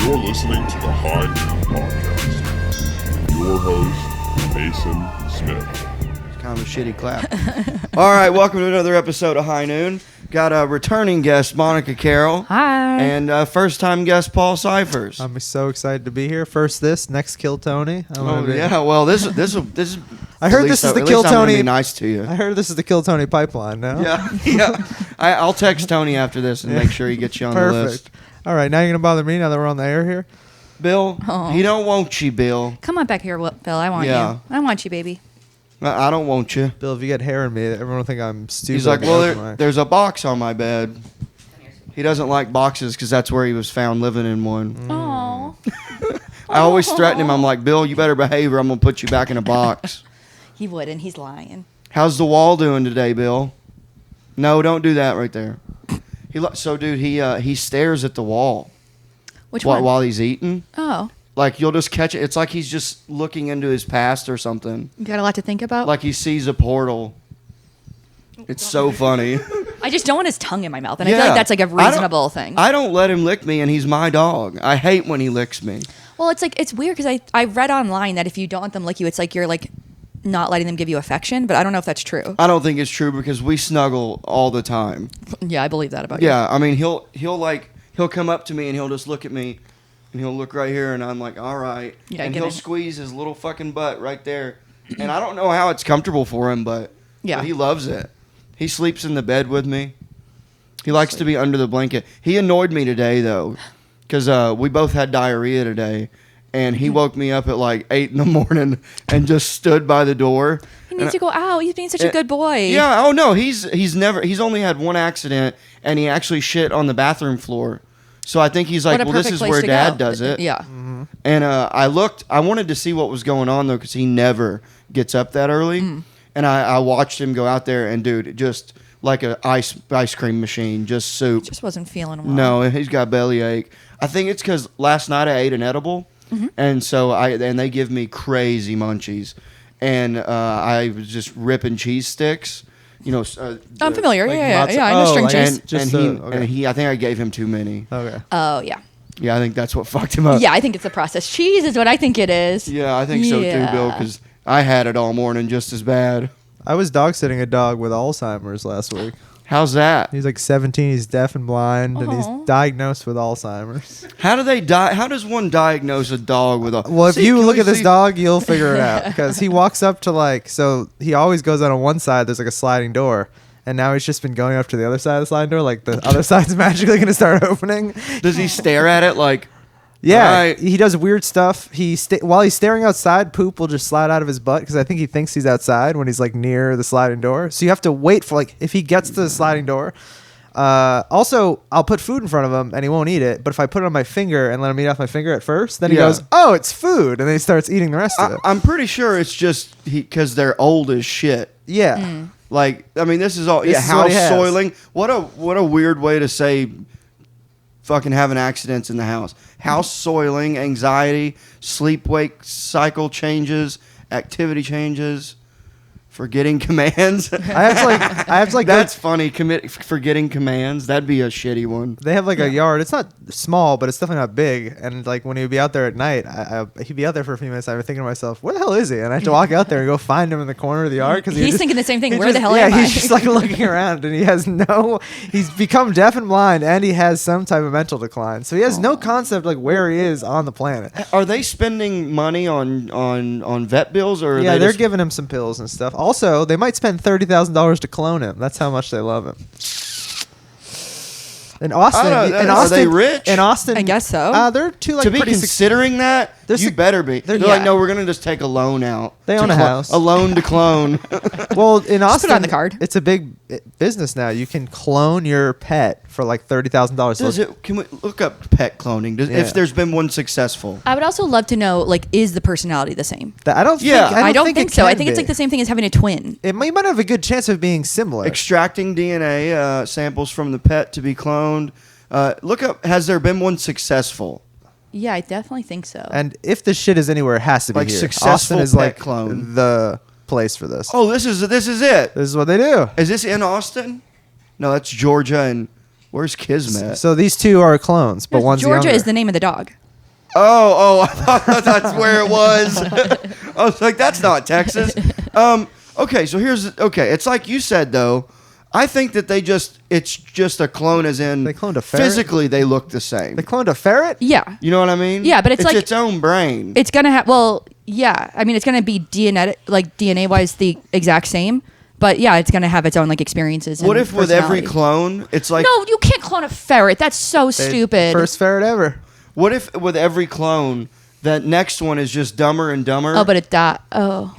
You're listening to the High Noon Podcast with your host, Mason Smith. It's kind of a shitty clap. All right, welcome to another episode of High Noon. Got a returning guest, Monica Carroll. Hi. And first-time guest, Paul Cyphers. I'm so excited to be here. First this, next Kill Tony. Yeah, well, this is. I heard this is the Kill Tony. I'm gonna Tony. be nice to you. I heard this is the Kill Tony pipeline now. Yeah. I'll text Tony after this and make sure he gets you on the list. Perfect. All right, now you're gonna bother me now that we're on the air here. Bill, he don't want you, Bill. Come on back here, Bill. I want you. I want you, baby. I don't want you. Bill, if you get hair in me, everyone will think I'm stupid. He's like, well, there's a box on my bed. He doesn't like boxes because that's where he was found living in one. Aww. I always threaten him. I'm like, Bill, you better behave or I'm going to put you back in a box. He wouldn't. He's lying. How's the wall doing today, Bill? No, don't do that right there. He stares at the wall. Which one? While he's eating. Oh. Like, you'll just catch it. It's like he's just looking into his past or something. You got a lot to think about? Like he sees a portal. It's so funny. I just don't want his tongue in my mouth, and I feel like that's like a reasonable thing. I don't let him lick me, and he's my dog. I hate when he licks me. Well, it's weird because I read online that if you don't let them lick you, it's like you're like not letting them give you affection, but I don't know if that's true. I don't think it's true because we snuggle all the time. Yeah, I believe that about you. Yeah, I mean, he'll come up to me and he'll just look at me, and he'll look right here, and I'm like, all right. Yeah, and he'll squeeze his little fucking butt right there. And I don't know how it's comfortable for him, but he loves it. He sleeps in the bed with me. He likes to be under the blanket. He annoyed me today, though, because we both had diarrhea today, and he woke me up at like 8 in the morning and just stood by the door. He needs to go out. He's being such a good boy. Yeah. Oh no, he's only had one accident, and he actually shit on the bathroom floor. So I think he's like, well, this is where Dad does it. Yeah. Mm-hmm. And I wanted to see what was going on, though, because he never gets up that early. Mm. And I watched him go out there, and, dude, just like an ice cream machine, just soup. Just wasn't feeling well. No, he's got bellyache. I think it's because last night I ate an edible, and so they give me crazy munchies. And I was just ripping cheese sticks. You know, I'm familiar. Like yeah. I know string cheese. And he, I think I gave him too many. Okay. Oh yeah. Yeah, I think that's what fucked him up. Yeah, I think it's the processed cheese is what I think it is. Yeah, I think so too, Bill, because I had it all morning just as bad. I was dog sitting a dog with Alzheimer's last week. How's that? He's like 17. He's deaf and blind, and he's diagnosed with Alzheimer's. How do they How does one diagnose a dog with Alzheimer's? Well, if you look at this dog, you'll figure it out. Because he walks up to so he always goes out on one side. There's like a sliding door. And now he's just been going up to the other side of the sliding door. Like the other side's magically going to start opening. Does he stare at it like... Yeah, right. He does weird stuff. While he's staring outside, poop will just slide out of his butt because I think he thinks he's outside when he's like near the sliding door. So you have to wait for if he gets to the sliding door. Also, I'll put food in front of him and he won't eat it. But if I put it on my finger and let him eat off my finger at first, then he goes, "Oh, it's food," and then he starts eating the rest of it. I'm pretty sure it's just because they're old as shit. Yeah. Mm. Like, I mean, this is all house soiling. What a weird way to say fucking having accidents in the house. House soiling, anxiety, sleep-wake cycle changes, activity changes, forgetting commands. I have to like That's funny. Forgetting commands. That'd be a shitty one. They have like a yard. It's not small, but it's definitely not big. And like when he'd be out there at night, he'd be out there for a few minutes. I'd be thinking to myself, where the hell is he? And I have to walk out there and go find him in the corner of the yard because he's thinking the same thing. Where the hell am I? Yeah, he's just like looking around, and he's become deaf and blind, and he has some type of mental decline. So he has no concept like where he is on the planet. Are they spending money on vet bills, or they're giving him some pills and stuff? Also, they might spend $30,000 to clone him. That's how much they love him. In Austin, are they rich? In Austin, I guess so. They're two to be considering that. You better be. They're like, no, we're gonna just take a loan out. They own a house. A loan to clone. Well, in Austin, put it on the card. It's a big business now. You can clone your pet for like $30,000. Can we look up pet cloning? If there's been one successful? I would also love to know, like, is the personality the same? I don't think so. I think it's like the same thing as having a twin. You might have a good chance of being similar. Extracting DNA samples from the pet to be cloned. Look up. Has there been one successful? Yeah, I definitely think so. And if this shit is anywhere, it has to be like here. Successful Austin is pet like clone. The place for this. Oh, this is it. This is what they do. Is this in Austin? No, that's Georgia. And where's Kismet? So these two are clones, but one's Georgia younger. is the name of the dog. I thought that's where it was. I was like, that's not Texas. Okay, so it's like you said though. I think that it's just a clone, as in They cloned a ferret? physically they look the same. They cloned a ferret? Yeah. You know what I mean? Yeah, but it's like its own brain. It's gonna have. Well, yeah. I mean, it's gonna be DNA wise the exact same. But yeah, it's gonna have its own like experiences. What and if with every personality. clone, it's like No, you can't clone a ferret. That's so stupid. First ferret ever. What if with every clone, that next one is just dumber and dumber? Oh, but it died. Oh.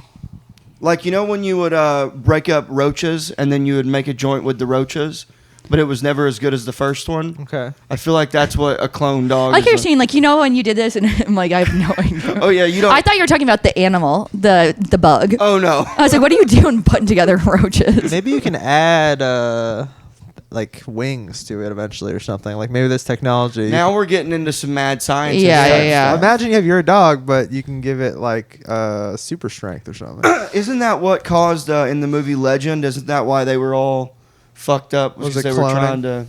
Like, you know when you would break up roaches and then you would make a joint with the roaches, but it was never as good as the first one? Okay. I feel like that's what a clone dog Like is. you're saying, like, you know when you did this, and I'm like, I have no idea. Oh, yeah, you don't... I thought you were talking about the animal, the bug. Oh, no. I was like, what are you doing putting together roaches? Maybe you can add like wings to it eventually or something. Like maybe this technology. Now we're getting into some mad science. and Yeah, stuff. yeah, yeah. Imagine you have your dog, but you can give it like super strength or something. Isn't that what caused in the movie Legend? Isn't that why they were all fucked up? Was Because it they were cloning? trying to...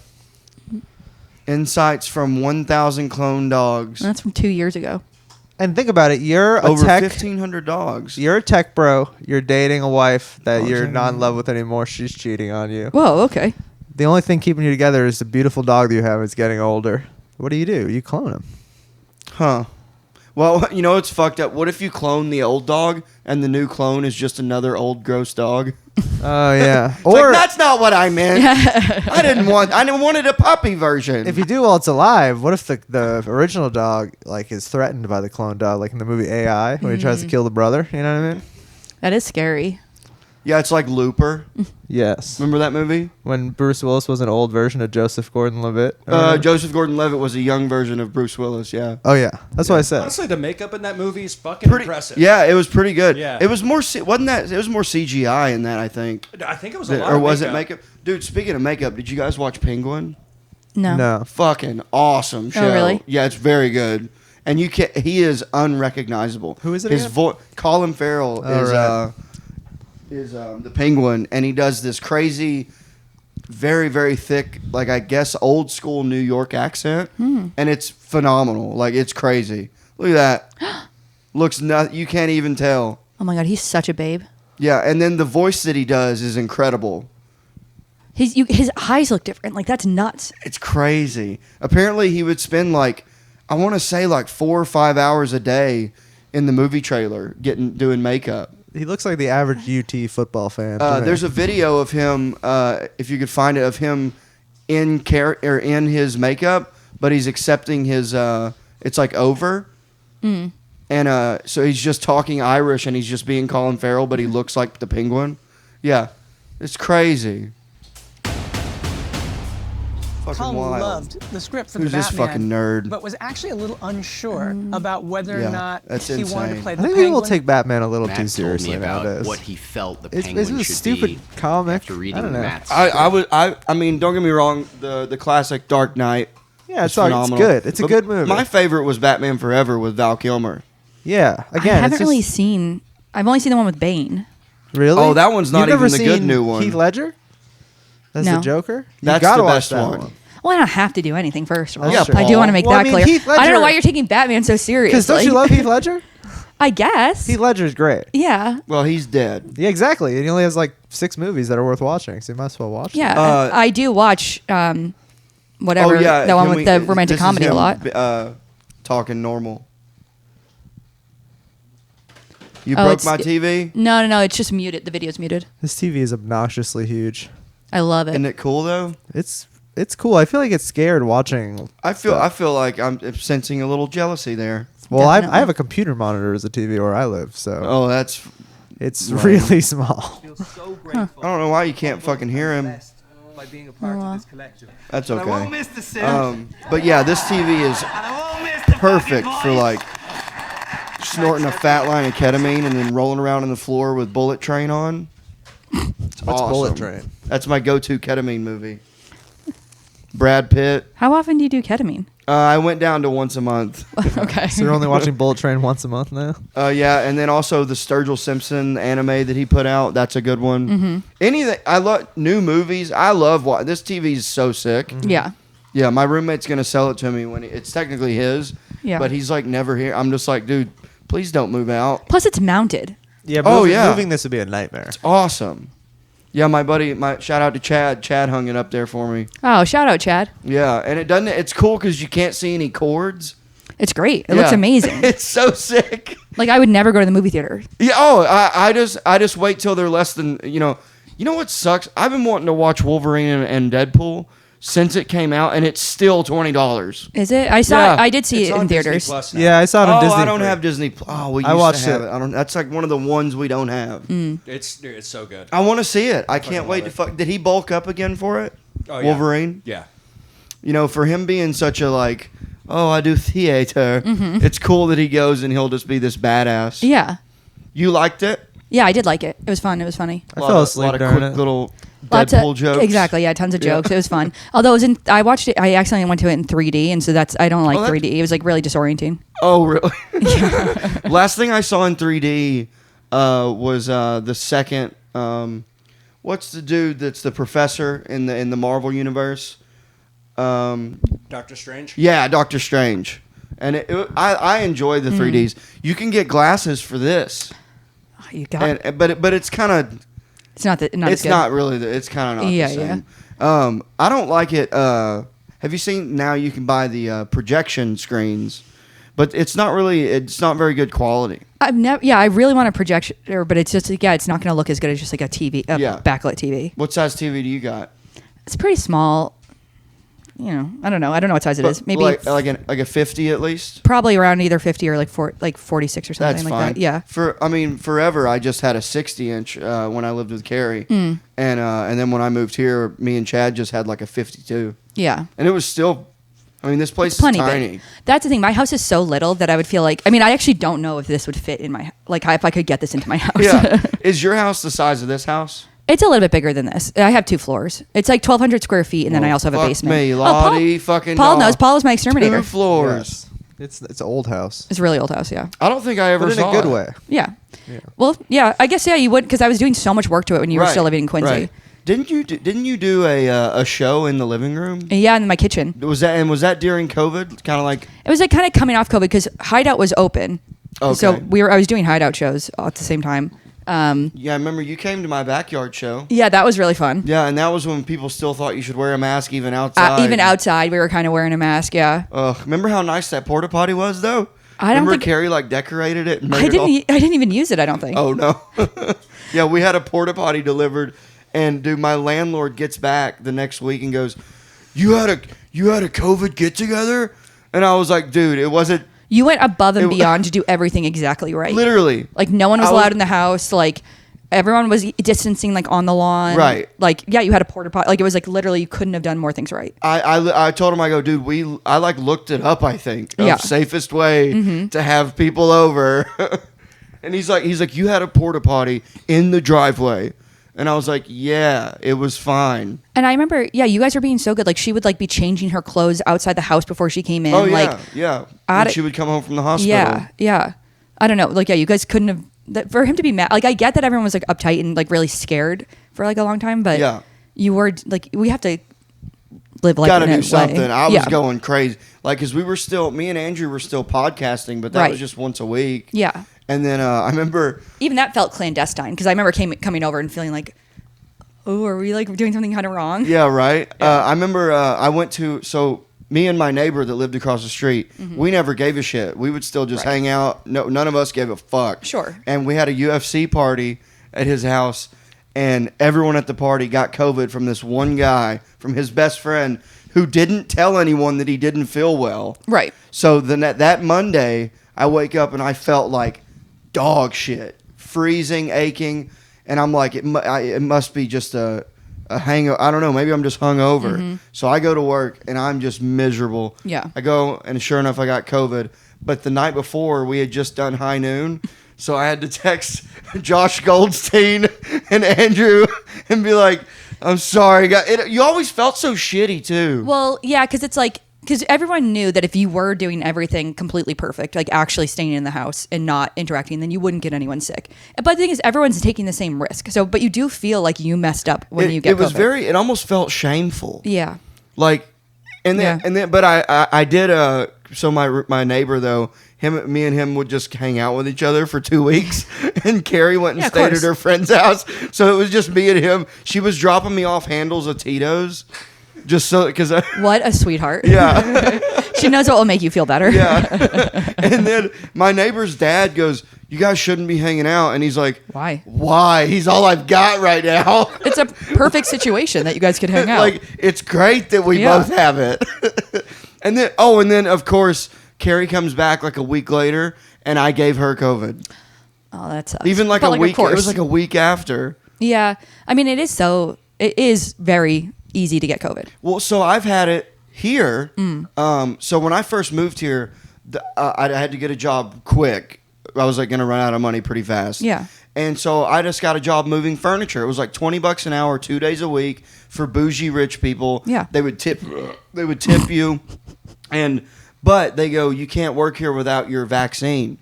Insights from 1,000 clone dogs. That's from 2 years ago. And think about it. You're a Over tech. 1,500 dogs. You're a tech bro. You're dating a wife that Oh, you're Jenny. not in love with anymore. She's cheating on you. Whoa, okay. The only thing keeping you together is the beautiful dog that you have is getting older. What do? You clone him. Huh. Well, you know, it's fucked up. What if you clone the old dog and the new clone is just another old gross dog? Oh yeah. It's like, that's not what I meant. I wanted a puppy version. If you do while it's alive, what if the original dog like is threatened by the clone dog, like in the movie AI, when he tries to kill the brother? You know what I mean? That is scary. Yeah, it's like Looper. Yes. Remember that movie? When Bruce Willis was an old version of Joseph Gordon-Levitt. Joseph Gordon-Levitt was a young version of Bruce Willis. Yeah. Oh yeah, that's what I said. Honestly, the makeup in that movie is fucking impressive. Yeah, it was pretty good. Yeah. It was more. Wasn't that? It was more CGI in that. I think. I think it was a lot Or of was makeup. it makeup? Dude, speaking of makeup, did you guys watch Penguin? No. No. Fucking awesome show. really? Yeah, it's very good. And he is unrecognizable. Who is it His again? voice. Colin Farrell Oh, right. is the Penguin, and he does this crazy, very very thick, like I guess old school New York accent, and it's phenomenal. Like it's crazy. Look at that. Looks not. You can't even tell. Oh my god, he's such a babe. Yeah, and then the voice that he does is incredible. His eyes look different. Like that's nuts. It's crazy. Apparently, he would spend like, I want to say like 4 or 5 hours a day in the movie trailer doing makeup. He looks like the average UT football fan. to me. There's a video of him, if you could find it, of him in his makeup, but he's accepting his. It's like over, and so he's just talking Irish, and he's just being Colin Farrell, but he looks like the Penguin. Yeah, it's crazy. Fucking Tom wild. loved the script for Who's the this Batman, fucking nerd? but was actually a little unsure about whether Yeah, or not that's he wanted insane. to play I the think Penguin. people take Batman a little Matt too told seriously me about nowadays. what he felt the It's penguin a should stupid be comic. after reading I don't know. Matt's I mean, don't get me wrong. The classic Dark Knight. Yeah, is it's phenomenal. good. It's a But good movie. My favorite was Batman Forever with Val Kilmer. Yeah, again, I haven't it's just- really seen. I've only seen the one with Bane. Really? Oh, that one's not You've never even the good seen new one. Heath Ledger? That's No. the Joker? You That's gotta the watch best that one. Well, I don't have to do anything first of all. That's Yeah, I do Paul. want to make Well, I that mean, clear. Heath I don't know Ledger- why you're taking Batman so seriously. Because don't you love Heath Ledger? I guess. Heath Ledger's great. Yeah. Well, he's dead. Yeah, exactly. And he only has like 6 movies that are worth watching, so you might as well watch them. Yeah. I do watch whatever Oh yeah, the one can with we- the romantic this is comedy a him, lot. Talking normal. You Oh, broke it's- my TV. No. It's just muted. The video's muted. This TV is obnoxiously huge. I love it. Isn't it cool though? It's cool. I feel like it's scared watching. I feel like I'm sensing a little jealousy there. Well, I Definitely. have a computer monitor as a TV where I live, so Oh, that's. it's right. really small. feel so grateful. I don't know why you can't fucking hear him. Blessed by being a part of this collective. That's I won't okay. miss the sound. But yeah, this TV is I won't miss the perfect fucking for voice. like snorting a fat line of ketamine and then rolling around on the floor with Bullet Train on. It's What's awesome. Bullet Train? That's my go-to ketamine movie. Brad Pitt. How often do you do ketamine? I went down to once a month. Okay. So you're only watching Bullet Train once a month now? Yeah, and then also the Sturgill Simpson anime that he put out. That's a good one. Mm-hmm. Anything. I love new movies. I love this TV is so sick. Yeah. Yeah, my roommate's gonna sell it to me when it's technically his, Yeah. But he's like never here. I'm just like, dude, please don't move out. Plus, it's mounted. Yeah. Moving this would be a nightmare. It's awesome. Yeah, my buddy, shout out to Chad. Chad hung it up there for me. Oh, shout out, Chad. Yeah, and it's cool because you can't see any cords. It's great. It looks amazing. It's so sick. Like, I would never go to the movie theater. Yeah. Oh, I just wait till they're less than You know what sucks? I've been wanting to watch Wolverine and Deadpool since it came out, and it's still $20. Is it? I did see it in theaters. Yeah, I saw it on Disney. I don't have Disney. Oh, we used watched to have it. it. I don't. That's like one of the ones we don't have. It's so good. I want to see it. I can't wait to fuck. Did he bulk up again for it? Oh, yeah. Wolverine. Yeah. For him being such a I do theater. It's cool that he goes and he'll just be this badass. Yeah. You liked it? Yeah, I did like it. It was fun. It was funny. I fell asleep A lot of during quick it. little Lots Deadpool of jokes. Exactly. Yeah, tons of jokes. It was fun. Although I watched it. I accidentally went to it in 3D, and so I don't like 3D. It was like really disorienting. Oh, really? Last thing I saw in 3D was the second. What's the dude that's the professor in the Marvel universe? Doctor Strange? Yeah, Doctor Strange. And I enjoy the 3Ds. You can get glasses for this. Oh, you got. But it's kind of. It's not that. It's not really. It's kind of not the same. I don't like it. Have you seen now? You can buy the projection screens, but it's not really. It's not very good quality. I've never. Yeah, I really want a projector, but it's just it's not going to look as good as just like a TV, backlit TV. What size TV do you got? It's pretty small. I don't know. I don't know what size it is. Maybe like a 50 at least. Probably around either 50 or like 46 or something That's like fine. that. Yeah. Forever I just had a 60-inch when I lived with Carrie, and then when I moved here, me and Chad just had like a 52. Yeah. And it was still. This place is tiny. Big. That's the thing. My house is so little that I would feel like. I actually don't know if this would fit in my if I could get this into my house. Yeah. Is your house the size of this house? It's a little bit bigger than this. I have 2 floors. It's like 1,200 square feet, and then I also have a basement. Me, Lottie, fucking Paul dog. knows. Paul is my exterminator. 2 floors. Yes. It's an old house. It's a really old house, yeah. I don't think I ever But in saw a good it. way. Yeah. Well, yeah, I guess, you would, because I was doing so much work to it when you were still living in Quincy. Right. Didn't you do a show in the living room? Yeah, in my kitchen. Was that during COVID? Kind of like. It was like kind of coming off COVID because Hideout was open. Okay. So I was doing Hideout shows at the same time. Yeah, I remember you came to my backyard show. Yeah, that was really fun. Yeah, and that was when people still thought you should wear a mask even outside. Even outside, we were kind of wearing a mask. Yeah. Remember how nice that porta potty was, though? Remember Carrie decorated it. And I didn't even use it. I don't think. Oh no. Yeah, we had a porta potty delivered, and dude, my landlord gets back the next week and goes, "You had a COVID get together," and I was like, "Dude, it wasn't." You went above and beyond to do everything exactly right. Literally. Like, no one was allowed in the house. Like, everyone was distancing, like, on the lawn. Right. Like, yeah, you had a porta potty. Like, it was, like, literally you couldn't have done more things right. I told him, I go, dude, I looked it up, I think. Yeah. Safest way to have people over. And he's like, you had a porta potty in the driveway. And I was like, yeah, it was fine. And I remember, you guys were being so good. Like, she would, like, be changing her clothes outside the house before she came in. Oh, yeah, like, yeah. When she would come home from the hospital. Yeah. I don't know. Like, you guys couldn't have... For him to be mad... Like, I get that everyone was, like, uptight and, like, really scared for, like, a long time. But you were, like... We have to live like Gotta in a do something. way. I was going crazy. Like, because me and Andrew were still podcasting, but that was just once a week. Yeah. And then I remember... Even that felt clandestine, because I remember coming over and feeling like... Oh, are we like doing something kind of wrong? Yeah, right. I remember I went to me and my neighbor that lived across the street. We never gave a shit. We would still just hang out. No, none of us gave a fuck. Sure. And we had a UFC party at his house, and everyone at the party got COVID from this one guy, from his best friend, who didn't tell anyone that he didn't feel well. Right. So then that Monday, I wake up and I felt like dog shit, freezing, aching. And I'm like, it must be just a hangover. I don't know. Maybe I'm just hungover. So I go to work and I'm just miserable. Yeah. I go and sure enough, I got COVID. But the night before, we had just done high noon. So I had to text Josh Goldstein and Andrew and be like, I'm sorry. You always felt so shitty too. Well, yeah, because it's like... Because everyone knew that if you were doing everything completely perfect, like actually staying in the house and not interacting, then you wouldn't get anyone sick. But the thing is, everyone's taking the same risk. So, but you do feel like you messed up when you get COVID. It almost felt shameful. Yeah. Like, but I did, my neighbor though, me and him would just hang out with each other for 2 weeks, and Carrie went and stayed at her friend's house. So it was just me and him. She was dropping me off handles of Tito's, just so because What a sweetheart. yeah. She knows what will make you feel better. Yeah. And then my neighbor's dad goes, "You guys shouldn't be hanging out." And he's like, Why? "Why? He's all I've got right now." It's a perfect situation that you guys could hang out. Like, it's great that we both have it. And then of course, Carrie comes back like a week later, and I gave her COVID. Oh, that sucks. Even like But a week. It course. was like a week after. Yeah. I mean, it is very easy to get COVID. Well, so I've had it here. So when I first moved here, I had to get a job quick. I was like going to run out of money pretty fast. Yeah. And so I just got a job moving furniture. It was like $20 an hour, 2 days a week for bougie rich people. Yeah. They would tip you, but they go, "You can't work here without your vaccine."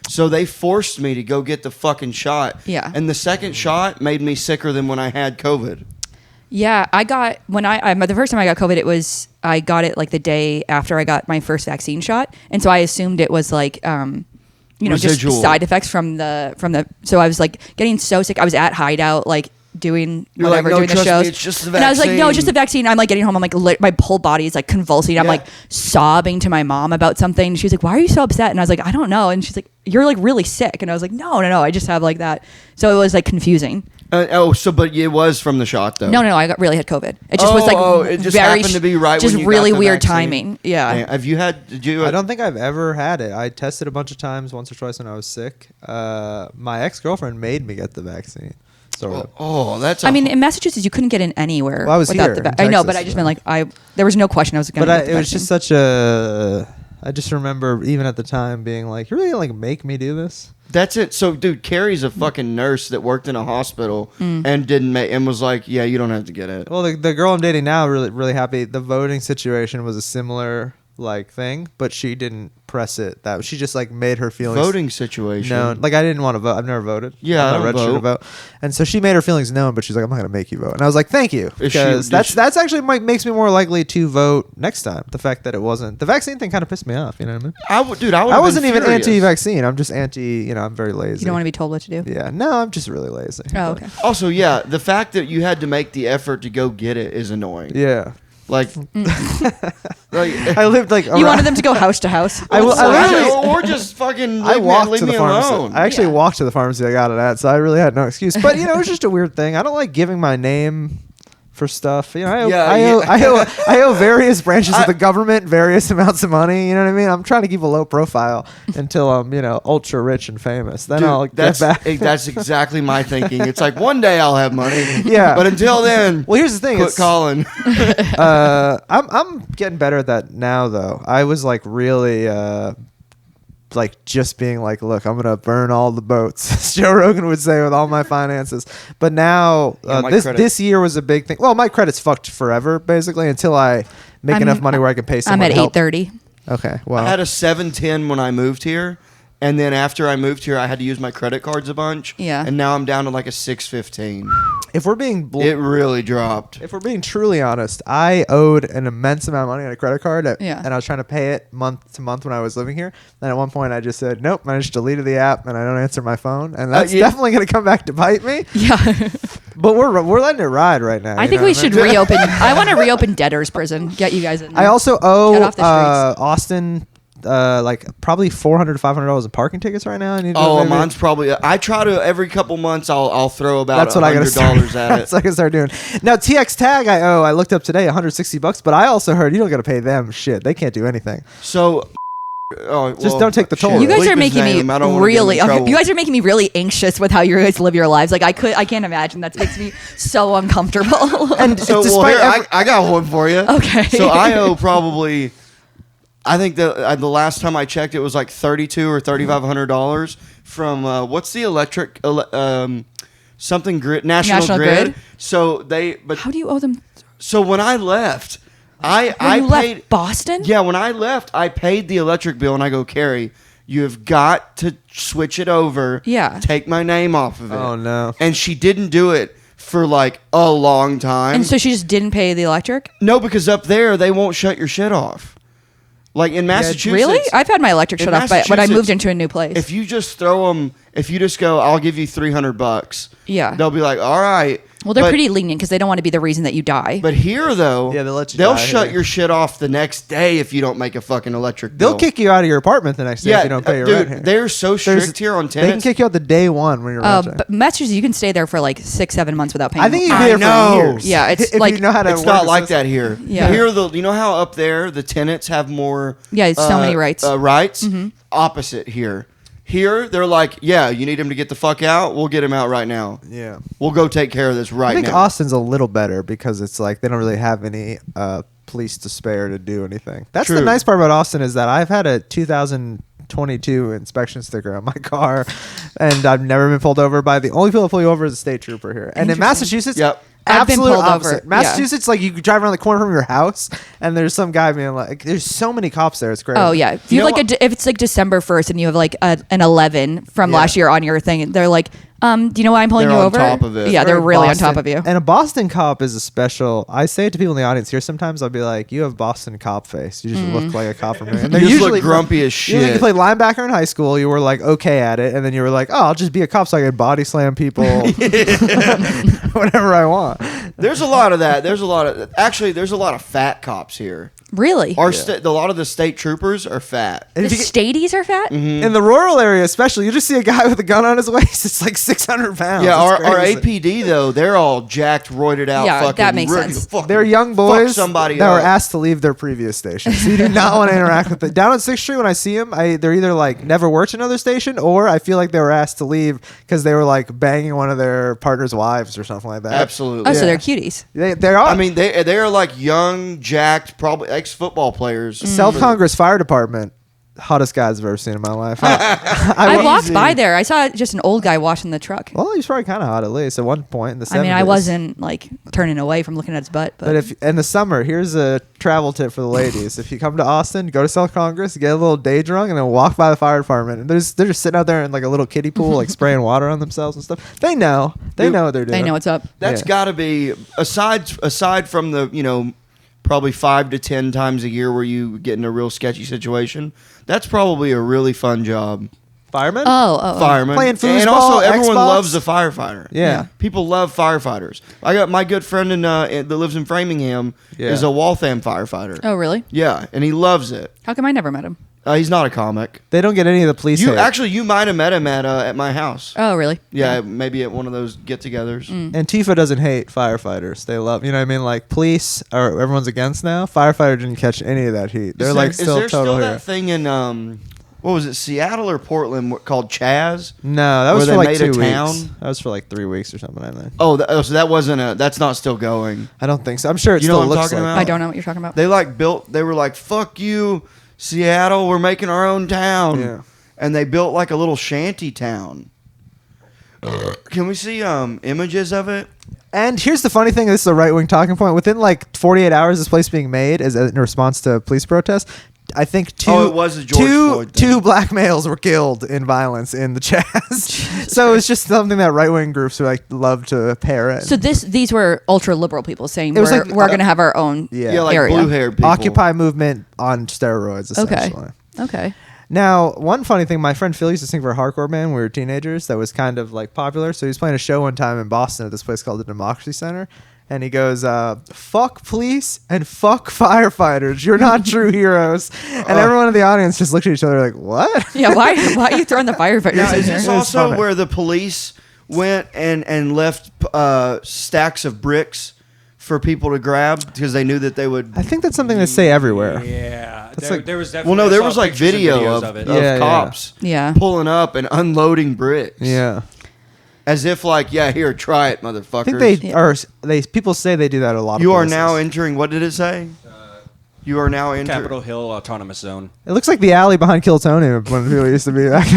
So they forced me to go get the fucking shot. Yeah. And the second shot made me sicker than when I had COVID. Yeah, I got the first time I got COVID, I got it like the day after I got my first vaccine shot, and so I assumed it was like Residual. just side effects from the. So I was like getting so sick. I was at Hideout like doing You're whatever, like, "No, doing the trust me, shows, it's just the and I was like, no, vaccine." it's just the vaccine. I'm like getting home, I'm like my whole body is like convulsing. I'm Yeah. like sobbing to my mom about something. She was like, "Why are you so upset?" And I was like, "I don't know." And she's like, "You're like really sick," and I was like, No, I just have like that." So it was like confusing. But it was from the shot though. No, I really had COVID. It just was like it just very happened to be right just when you really got the weird vaccine. timing. Yeah. Damn, have you had? Did you? I don't think I've ever had it. I tested a bunch of times, once or twice when I was sick. My ex-girlfriend made me get the vaccine. So That's. I mean, in Massachusetts, you couldn't get in anywhere. Well, I was without here the in I know, Texas, but I just so. meant like there was no question I was going to get the it was vaccine. just such a. I just remember even at the time being like, "You're really gonna like make me do this?" That's it. So, dude, Carrie's a fucking nurse that worked in a hospital and didn't make and was like, "Yeah, you don't have to get it." Well, the girl I'm dating now, really happy. The voting situation was a similar like thing, but she didn't press it. That she just like made her feelings Voting situation. known. Like I didn't want to vote. I've never voted. Yeah, I'm I not don't registered to vote. And so she made her feelings known, but she's like, "I'm not gonna make you vote." And I was like, "Thank you," because that's actually makes me more likely to vote next time. The fact that it wasn't the vaccine thing kind of pissed me off. You know what I mean? I wasn't even anti-vaccine. I'm just anti. I'm very lazy. You don't want to be told what to do. Yeah, no, I'm just really lazy. Oh, okay. Also, yeah, the fact that you had to make the effort to go get it is annoying. Yeah. Like, I lived like You wanted them to go house to house. or just fucking I walked leave to the me pharmacy. alone. I actually walked to the pharmacy I got it at, so I really had no excuse. But it was just a weird thing. I don't like giving my name for stuff. I owe various branches of the government various amounts of money. You know what I mean? I'm trying to keep a low profile until I'm ultra rich and famous. Then Dude, I'll get back. That's exactly my thinking. It's like one day I'll have money. Yeah. But until then, Well, here's the thing. quit calling. I'm getting better at that now, though. I was like really like just being like, "Look, I'm gonna burn all the boats," as Joe Rogan would say, with all my finances. But now this year was a big thing. Well, my credit's fucked forever, basically, until I make enough money where I can pay someone. I'm at help. 830. Okay, well, I had a 710 when I moved here. And then after I moved here, I had to use my credit cards a bunch. Yeah. And now I'm down to like a 615. if we're being It really dropped. if we're being truly honest, I owed an immense amount of money on a credit card, Yeah. and I was trying to pay it month to month when I was living here. Then at one point, I just said, "Nope," and I just deleted the app, and I don't answer my phone, and that's definitely going to come back to bite me. Yeah. But we're letting it ride right now. I think we should reopen. I want to reopen debtors prison. Get you guys in. I also owe Get off the streets. Austin like probably $400 to $500 in parking tickets right now. I need to Mine's probably. I try to every couple months. I'll throw about That's what I gotta start. $100 at it. That's what I can start doing. Now TX Tag I looked up today $160, but I also heard you don't got to pay them shit. They can't do anything. So. Just don't take the toll. You guys Bleep are his making name. I don't me wanna get him really. in trouble. You guys are making me really anxious with how you guys live your lives. Like I can't imagine. That makes me so uncomfortable. And So despite I got one for you. Okay. So I owe probably. I think the last time I checked, it was like $3,200 or $3,500 from what's the electric something grid National Grid. So how do you owe them? So when I left, I You paid left Boston. Yeah, when I left, I paid the electric bill, and I go, "Carrie, you have got to switch it over. Yeah. Take my name off of it." Oh, no. And she didn't do it for like a long time. And so she just didn't pay the electric. No, because up there they won't shut your shit off. Like in Massachusetts. Really? I've had my electric in shut off when I Massachusetts, moved into a new place. If you just throw them, if you just go, I'll give you $300. Yeah. They'll be like, all right. Well, they're But- pretty lenient because they don't want to be the reason that you die. But here, though, Yeah, they'll let you they'll die shut here. your shit off the next day if you don't make a fucking electric bill. They'll kick you out of your apartment the next day if you don't pay your dude, rent here. they're so strict here on They can tenants. kick you out the day one when you're renting. But Massachusetts, you can stay there for like 6-7 months without paying. I think you rent. can be there I for know. years. Yeah, it's if like- you know how to It's work not the like system. that here. Yeah. Here, you know how up there the tenants have more. Yeah, it's so many rights. Rights. Opposite here. Here, they're like, yeah, you need him to get the fuck out. We'll get him out right now. Yeah. We'll go take care of this right I think now. Austin's a little better because it's like they don't really have any police to spare to do anything. That's the True. nice part about Austin is that I've had a 2022 inspection sticker on my car, and I've never been pulled over by the only people that pull you over is a state trooper here. And in Interesting. Massachusetts, Yep. I've been absolute pulled over, opposite. yeah. Massachusetts, like you could drive around the corner from your house, and there's some guy being like, "There's so many cops there, it's crazy." Oh yeah, if You you know have like if it's like December 1st and you have like an 11 from Yeah. last year on your thing, they're like, do you know why I'm pulling They're you on over? top of it. Yeah, they're Or really Boston- on top of you. And a Boston cop is a special. I say it to people in the audience here. Sometimes I'll be like, "You have Boston cop face. You just look like a cop from here." And they're You just usually look grumpy as You shit. played linebacker in high school. You were like okay at it, and then you were like, "Oh, I'll just be a cop so I can body slam people, whatever I want." There's a lot of that. There's a lot of fat cops here. Really? A lot of the state troopers are fat. The If you get- stadies are fat? in the rural area, especially, you just see a guy with a gun on his waist. It's like 600 pounds. Yeah, It's our crazy. APD though, they're all jacked, roided out. Yeah, fucking that makes ready to sense. fucking They're young fuck boys somebody that were up. asked to leave their previous station. So you do not want to interact with them. Down on 6th Street, when I see them, they're either like never worked another station, or I feel like they were asked to leave because they were like banging one of their partner's wives or something like that. Absolutely. Oh, so Yeah. they're cuties. They are. I mean, they're like young, jacked, probably ex-football players. Self Congress Fire Department, hottest guys I've ever seen in my life. I walked by there. I saw just an old guy washing the truck. Well, he's probably kind of hot at least at one point in the 70s. I mean, I wasn't like turning away from looking at his butt, but, But if in the summer, here's a travel tip for the ladies: if you come to Austin, go to South Congress, get a little day drunk, and then walk by the fire department. And they're just sitting out there in like a little kiddie pool, like spraying water on themselves and stuff. They know what they're doing. they know what's up. That's Yeah. got to be aside from the probably 5 to 10 times a year where you get in a real sketchy situation. That's probably a really fun job. Firemen. Oh. Fireman. Playing and also foosball, everyone Xbox. loves a firefighter. Yeah. People love firefighters. I got my good friend that lives in Framingham Yeah. is a Waltham firefighter. Oh, really? Yeah, and he loves it. How come I never met him? He's not a comic. They don't get any of the police. hate. You might have met him at my house. Oh, really? Yeah, maybe at one of those get-togethers. Antifa doesn't hate firefighters. They love, you know what I mean? Like police are everyone's against now. Firefighter didn't catch any of that heat. They're like Is still there total still here. that thing in what was it, Seattle or Portland called Chaz? No, that was where for they like made a 2 town? weeks. That was for like 3 weeks or something. I think. Oh, so that wasn't that's not still going. I don't think so. I'm sure it You know still what I'm looks talking like. about? I don't know what you're talking about. They they were like, fuck you, Seattle, we're making our own town. Yeah. And they built like a little shanty town. Can we see images of it? And here's the funny thing. This is a right wing talking point. Within like 48 hours, this place being made as in response to police protests. I think it was a George Floyd thing. two black males were killed in violence in the Chaz. So it's just something that right wing groups who like love to parrot. So these were ultra liberal people saying It was we're, like- we're going to have our own Yeah, like area. blue-haired people. Occupy movement on steroids, essentially. Okay. Now, one funny thing, my friend Phil used to sing for a hardcore band when we were teenagers that was kind of like popular. So he was playing a show one time in Boston at this place called the Democracy Center. And he goes, fuck police and fuck firefighters. You're not true heroes. And everyone in the audience just looked at each other like, what? Yeah, why are you throwing the firefighters Now, in is here? this It was also funny. where the police went and left stacks of bricks for people to grab because they knew that they would? I think that's something they say everywhere. Yeah, That's there, like- there was Well, definitely. no, I there saw was like pictures and video videos of it. Yeah, cops Yeah. pulling up and unloading bricks. Yeah. As if like, yeah, here, try it, I motherfuckers. think people say they do that a lot of You are places. now entering, what did it say? You are now entering. Capitol Hill Autonomous Zone. It looks like the alley behind Kiltony when people used to be back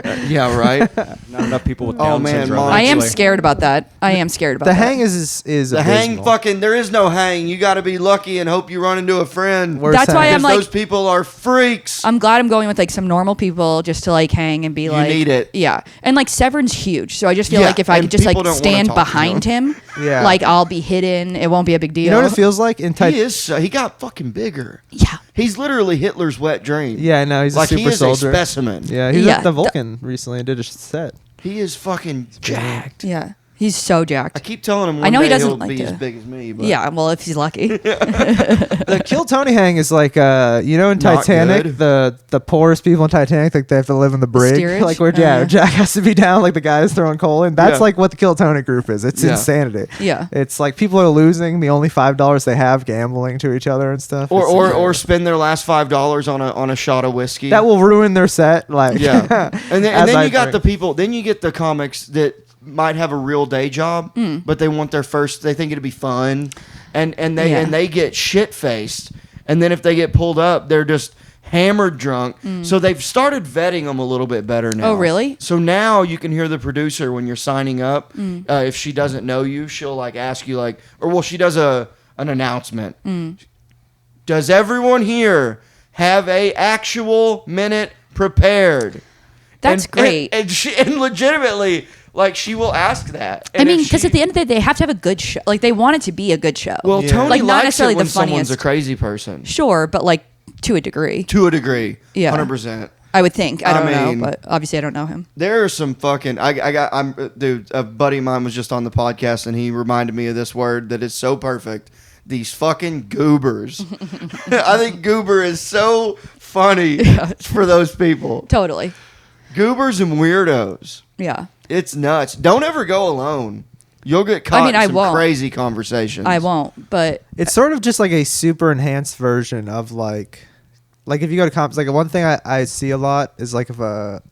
there. Yeah, right. Not enough people with Oh, Down man, syndrome. Mom. I am actually. scared about that. I am scared about The that. hang is The hang abysmal. fucking, there is no hang. You got to be lucky and hope you run into a friend. Worst That's why hang. I'm Because like- those people are freaks. I'm glad I'm going with like some normal people just to like hang and be like need it. Yeah. And like Severn's huge. So I just feel Yeah, like if I and could just like people don't wanna stand talk to behind him, Yeah. like I'll be hidden. It won't be a big deal. You know what it feels like in He got fucking big. bigger. Yeah. He's literally Hitler's wet dream. Yeah, no, he's like a super he is soldier. a specimen. Yeah, he was Yeah. at the Vulcan recently and did a set. He is fucking jacked. Yeah. He's so I jacked. keep telling him one I know he day doesn't he'll like be to- as big as me. But Yeah, well, if he's lucky. The Kill Tony hang is like, you know, in Not Titanic, good. the poorest people in Titanic, like they have to live in the brig, steerage? like where Jack has to be down, like the guys throwing coal in. That's Yeah. like what the Kill Tony group is. It's Yeah. insanity. Yeah. It's like people are losing the only $5 they have, gambling to each other and stuff. It's or spend their last $5 on a shot of whiskey. that will ruin their set. Like Yeah, and as then I you got drink. the people. Then you get the comics that might have a real day job, but they want their first. They think it'd be fun, and they get shit faced. And then if they get pulled up, they're just hammered drunk. So they've started vetting them a little bit better now. Oh, really? So now you can hear the producer when you're signing up. If she doesn't know you, she'll like ask you like, she does an announcement. Does everyone here have a actual minute prepared? That's great. And legitimately, like, she will ask that. I And mean, if because she- at the end of the day, they have to have a good show. Like, they want it to be a good show. well, Yeah. Tony Like, not likes necessarily it when the someone's funniest. a crazy person. Sure, but like to a degree, To a degree. Yeah. 100%. I would think. I don't mean- know, but obviously I don't know him. There are some fucking. Dude, a buddy of mine was just on the podcast and he reminded me of this word that is so perfect. These fucking goobers. I think goober is so funny for those people. Totally. Goobers and weirdos. Yeah. It's nuts. Don't ever go alone. You'll get caught I in some won't. crazy conversations. I won't, but It's sort of just like a super enhanced version of like if you go to comps, like one thing I see a lot is like if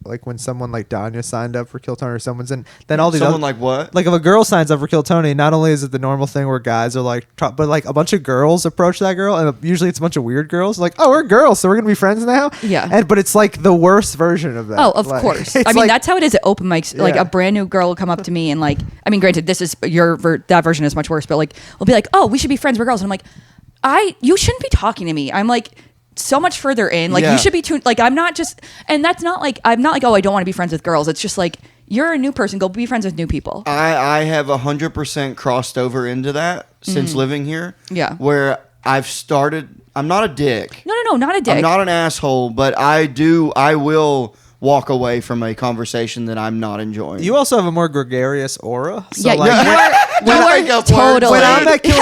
like when someone like Danya signed up for Kill Tony or someone's in, then all these Someone other, like what? like if a girl signs up for Kill Tony, not only is it the normal thing where guys are like, but like a bunch of girls approach that girl, and usually it's a bunch of weird girls, like, oh, we're girls, so we're gonna be friends now. Yeah. But it's like the worst version of that. oh, of Like, course. it's I mean, like- that's how it is at open mics. Like Yeah. a brand new girl will come up to me and like, I mean, granted, this is that version is much worse, but like, we'll be like, oh, we should be friends. We're girls. And I'm like, you shouldn't be talking to me. I'm like so much further in. Like Yeah. you should be like, I'm not just, and that's not like, I'm not like, oh, I don't want to be friends with girls. It's just like, you're a new person. Go be friends with new people. I have 100% crossed over into that since living here. Yeah. Where I've started. I'm not a dick. No, not a dick. I'm not an asshole, but I will walk away from a conversation that I'm not enjoying. You also have a more gregarious aura. So yeah, like, you when I are make up words, totally. when I'm at Kill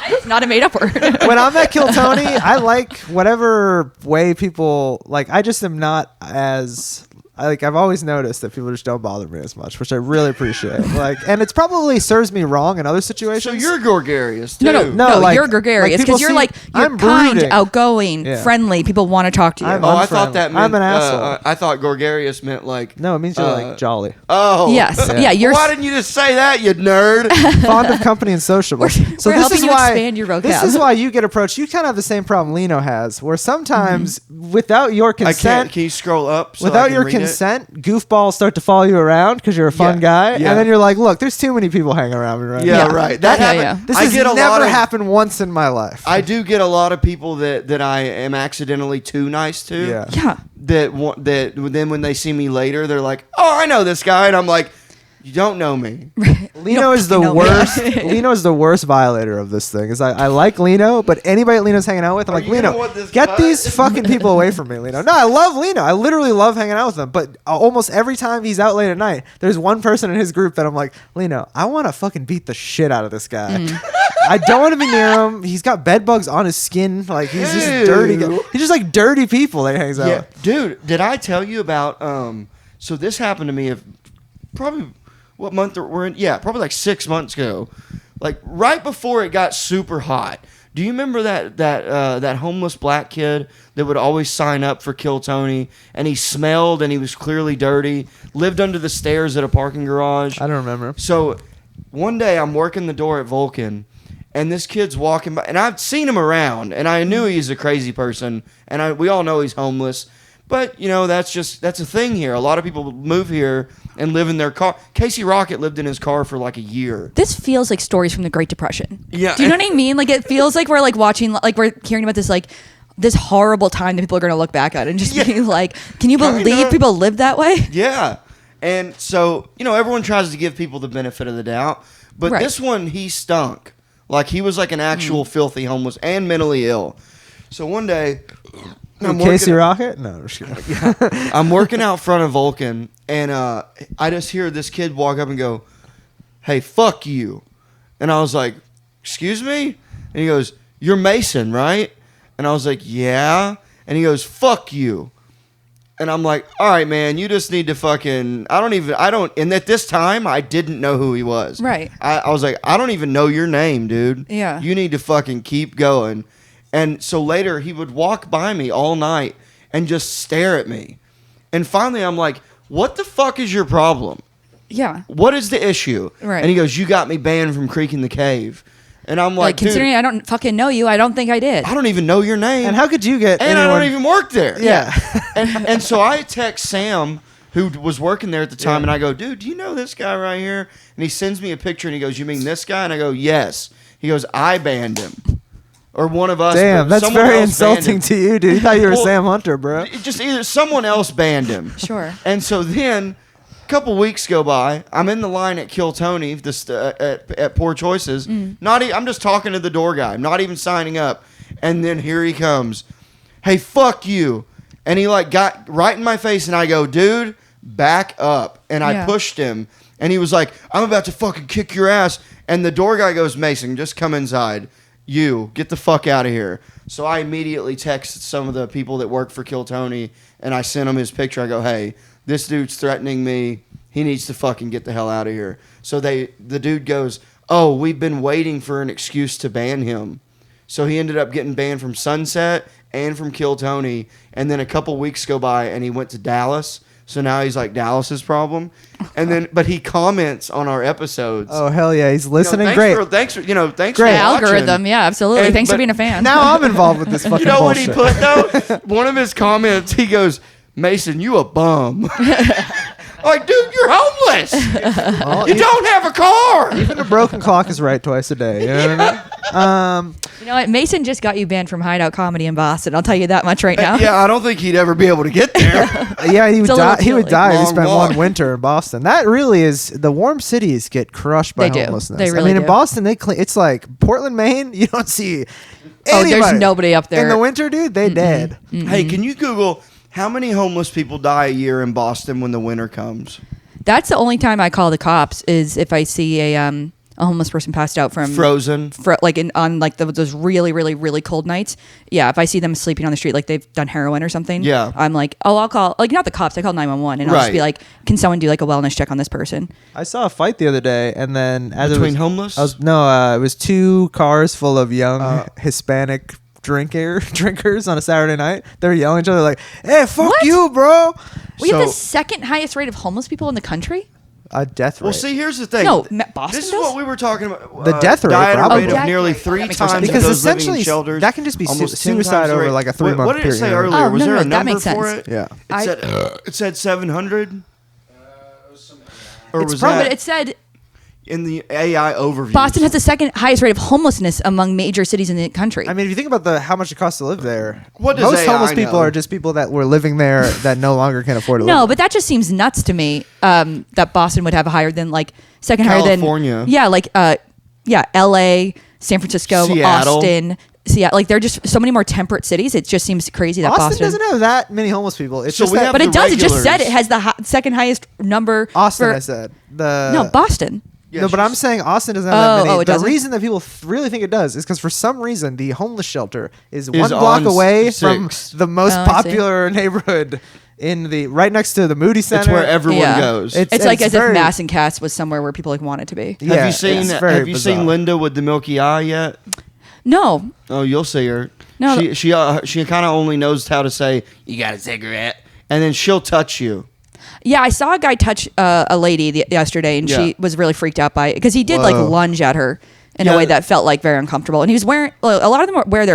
It's not a made up word. when I'm at Kill Tony, I like whatever way people like. I just am not as I've always noticed that people just don't bother me as much, which I really appreciate. Like, and it's probably serves me wrong in other situations. so you're gregarious too. No, like- you're gregarious like people because you're see- like you're I'm kind, brooding. outgoing, Yeah. friendly. People want to talk to you. I'm Oh, I unfriendly. thought that meant. I'm an asshole. I thought gregarious meant like. No, it means you're like jolly, Oh. yes, yeah. You're Why didn't you just say that, you nerd? fond of company and sociable. So we're this helping is you why expand your this vocab. is why you get approached. You kind of have the same problem Lino has, where sometimes without your I can't. consent, Can you scroll up? So I without can your read it? consent, goofballs start to follow you around because you're a fun Yeah, guy, yeah. and then you're like, "Look, there's too many people hanging around me right Yeah, now." right. That Yeah, happened. yeah. This I has get a lot never of, happened once in my life. I do get a lot of people that I am accidentally too nice to. Yeah. yeah. That then when they see me later, they're like, "Oh, I know this guy," and I'm like, "You don't know me." Lino is the fucking know me. worst. Lino is the worst violator of this thing. Is I like Lino, but anybody Lino's hanging out with, I'm Are like, you gonna Lino, want this get cut?" these fucking people away from me, Lino. No, I love Lino. I literally love hanging out with him. But almost every time he's out late at night, there's one person in his group that I'm like, Lino, I want to fucking beat the shit out of this guy. I don't want to be near him. He's got bed bugs on his skin. Like he's just dirty. Ew. He's just like dirty people that he hangs out Yeah, with. dude. Did I tell you about? So this happened to me. Probably what month we're in? Yeah, probably like 6 months ago. Like right before it got super hot. Do you remember that homeless black kid that would always sign up for Kill Tony, and he smelled and he was clearly dirty, lived under the stairs at a parking garage? I don't remember. So one day I'm working the door at Vulcan, and this kid's walking by, and I've seen him around, and I knew he's a crazy person, and we all know he's homeless. But, you know, that's a thing here. A lot of people move here and live in their car. Casey Rocket lived in his car for like a year. This feels like stories from the Great Depression. Yeah. Do you know what I mean? Like it feels like we're like watching, like we're hearing about this like this horrible time that people are going to look back at and just be like, can you believe Kinda. people lived that way? Yeah. And so, you know, everyone tries to give people the benefit of the doubt. But Right. this one, he stunk. Like, he was like an actual filthy homeless and mentally ill. So one day, Casey Rocket? No, I'm just kidding. I'm working out front of Vulcan, and I just hear this kid walk up and go, "Hey, fuck you," and I was like, "Excuse me?" And he goes, "You're Mason, right?" And I was like, "Yeah." And he goes, "Fuck you." And I'm like, "All right, man, you just need to fucking, and at this time, I didn't know who he was. Right. I was like, "I don't even know your name, dude. Yeah. You need to fucking keep going." And so later, he would walk by me all night and just stare at me. And finally, I'm like, "What the fuck is your problem? Yeah. What is the issue?" Right. And he goes, "You got me banned from Creek in the Cave." And I'm like, considering "Dude, I don't fucking know you, I don't think I did. I don't even know your name. And how could you get And anyone... I don't even work there." Yeah. and so I text Sam, who was working there at the time, and I go, "Dude, do you know this guy right here?" And he sends me a picture, and he goes, "You mean this guy?" And I go, "Yes." He goes, "I banned him." Or one of us. Damn, that's someone very else banned insulting him. to you, dude. You thought you were Well, Sam Hunter, bro. It just either someone else banned him. Sure. And so then a couple weeks go by. I'm in the line at Kill Tony at Poor Choices. I'm just talking to the door guy. I'm not even signing up. And then here he comes. "Hey, fuck you." And he like got right in my face, and I go, "Dude, back up." And I pushed him. And he was like, "I'm about to fucking kick your ass." And the door guy goes, "Mason, just come inside. You get the fuck out of here." So I immediately texted some of the people that work for Kill Tony, and I sent him his picture. I go, "Hey, this dude's threatening me. He needs to fucking get the hell out of here." So the dude goes, "Oh, we've been waiting for an excuse to ban him." So he ended up getting banned from Sunset and from Kill Tony. And then a couple weeks go by, and he went to Dallas. So now he's like Dallas's problem. And then, but he comments on our episodes. Oh, hell yeah. He's listening. Thanks Great. thanks for Great. watching. Algorithm, yeah, absolutely. And- Thanks for but being a fan. Now I'm involved with this fucking You know what he bullshit. put though? One of his comments, he goes, "Mason, you a bum." Like, dude, you're homeless. Well, You don't have a car. even a broken clock is right twice a day. You know what I mean? You know what? Mason just got you banned from Hideout Comedy in Boston. I'll tell you that much right now. Yeah, I don't think he'd ever be able to get there. Yeah, he would It's a little die. He would chilly. die if he Long spent walk. one winter in Boston. That really is the warm cities get crushed by They do. homelessness. They I really mean, in do. Boston, they clean. It's like Portland, Maine. You don't see. Oh, there's anybody. nobody up there. in the winter, dude. They dead. Hey, can you Google how many homeless people die a year in Boston when the winter comes? That's the only time I call the cops is if I see a homeless person passed out from Frozen. on those really, really, really cold nights. Yeah, if I see them sleeping on the street like they've done heroin or something. Yeah. I'm like, oh, I'll call not the cops. I call 911 and I'll just be Right. like, can someone do like a wellness check on this person? I saw a fight the other day, and then as Between it was, homeless? it was two cars full of young Hispanic drinkers on a Saturday night. They were yelling at each other like, "Hey, fuck What? you, bro!" We have the So- second highest rate of homeless people in the country. A death rate. Well, see, here's the thing. No, Boston This is does? what we were talking about. The death rate, died at a probably. rate Oh, of death nearly rate. 3 That makes more times sense. of Because those living essentially in shelters. that can just be almost 10 suicide times the over rate. like a Wait, 3-month What did it say period. earlier? Oh, Was no, there no, a that number makes for sense. it? Yeah. It said 700? Or It's was probably, that but it said in the AI overview? Boston has the second highest rate of homelessness among major cities in the country. I mean, if you think about how much it costs to live there, What does most AI homeless people know? are just people that were living there that no longer can afford to live. no, but that just seems nuts to me. That Boston would have a higher than second higher California. than L.A., San Francisco, Seattle. Austin. Seattle. Like they're just so many more temperate cities. It just seems crazy that Austin Boston doesn't have that many homeless people. It's So just we that have But it the does. It just said regulars. it has the second highest number. Austin for, has that. No, Boston. Yeah, no, but I'm she's- saying Austin doesn't have that many. it The doesn't? reason that people really think it does is because for some reason the homeless shelter is one on block away from 6th. the most Oh, I see. popular neighborhood in the right next to the Moody Center. It's where everyone Yeah. goes. It's like as very- if Mass and Cass was somewhere where people want it to be. Yeah, have you seen it's very Have you bizarre. seen Linda with the milky eye yet? No, Oh, you'll see her. No. she kind of only knows how to say, "You got a cigarette," and then she'll touch you. yeah, I saw a guy touch a lady yesterday, and Yeah. she was really freaked out by it because he did like Whoa. lunge at her in Yeah. a way that felt like very uncomfortable. And he was wearing a lot of them wear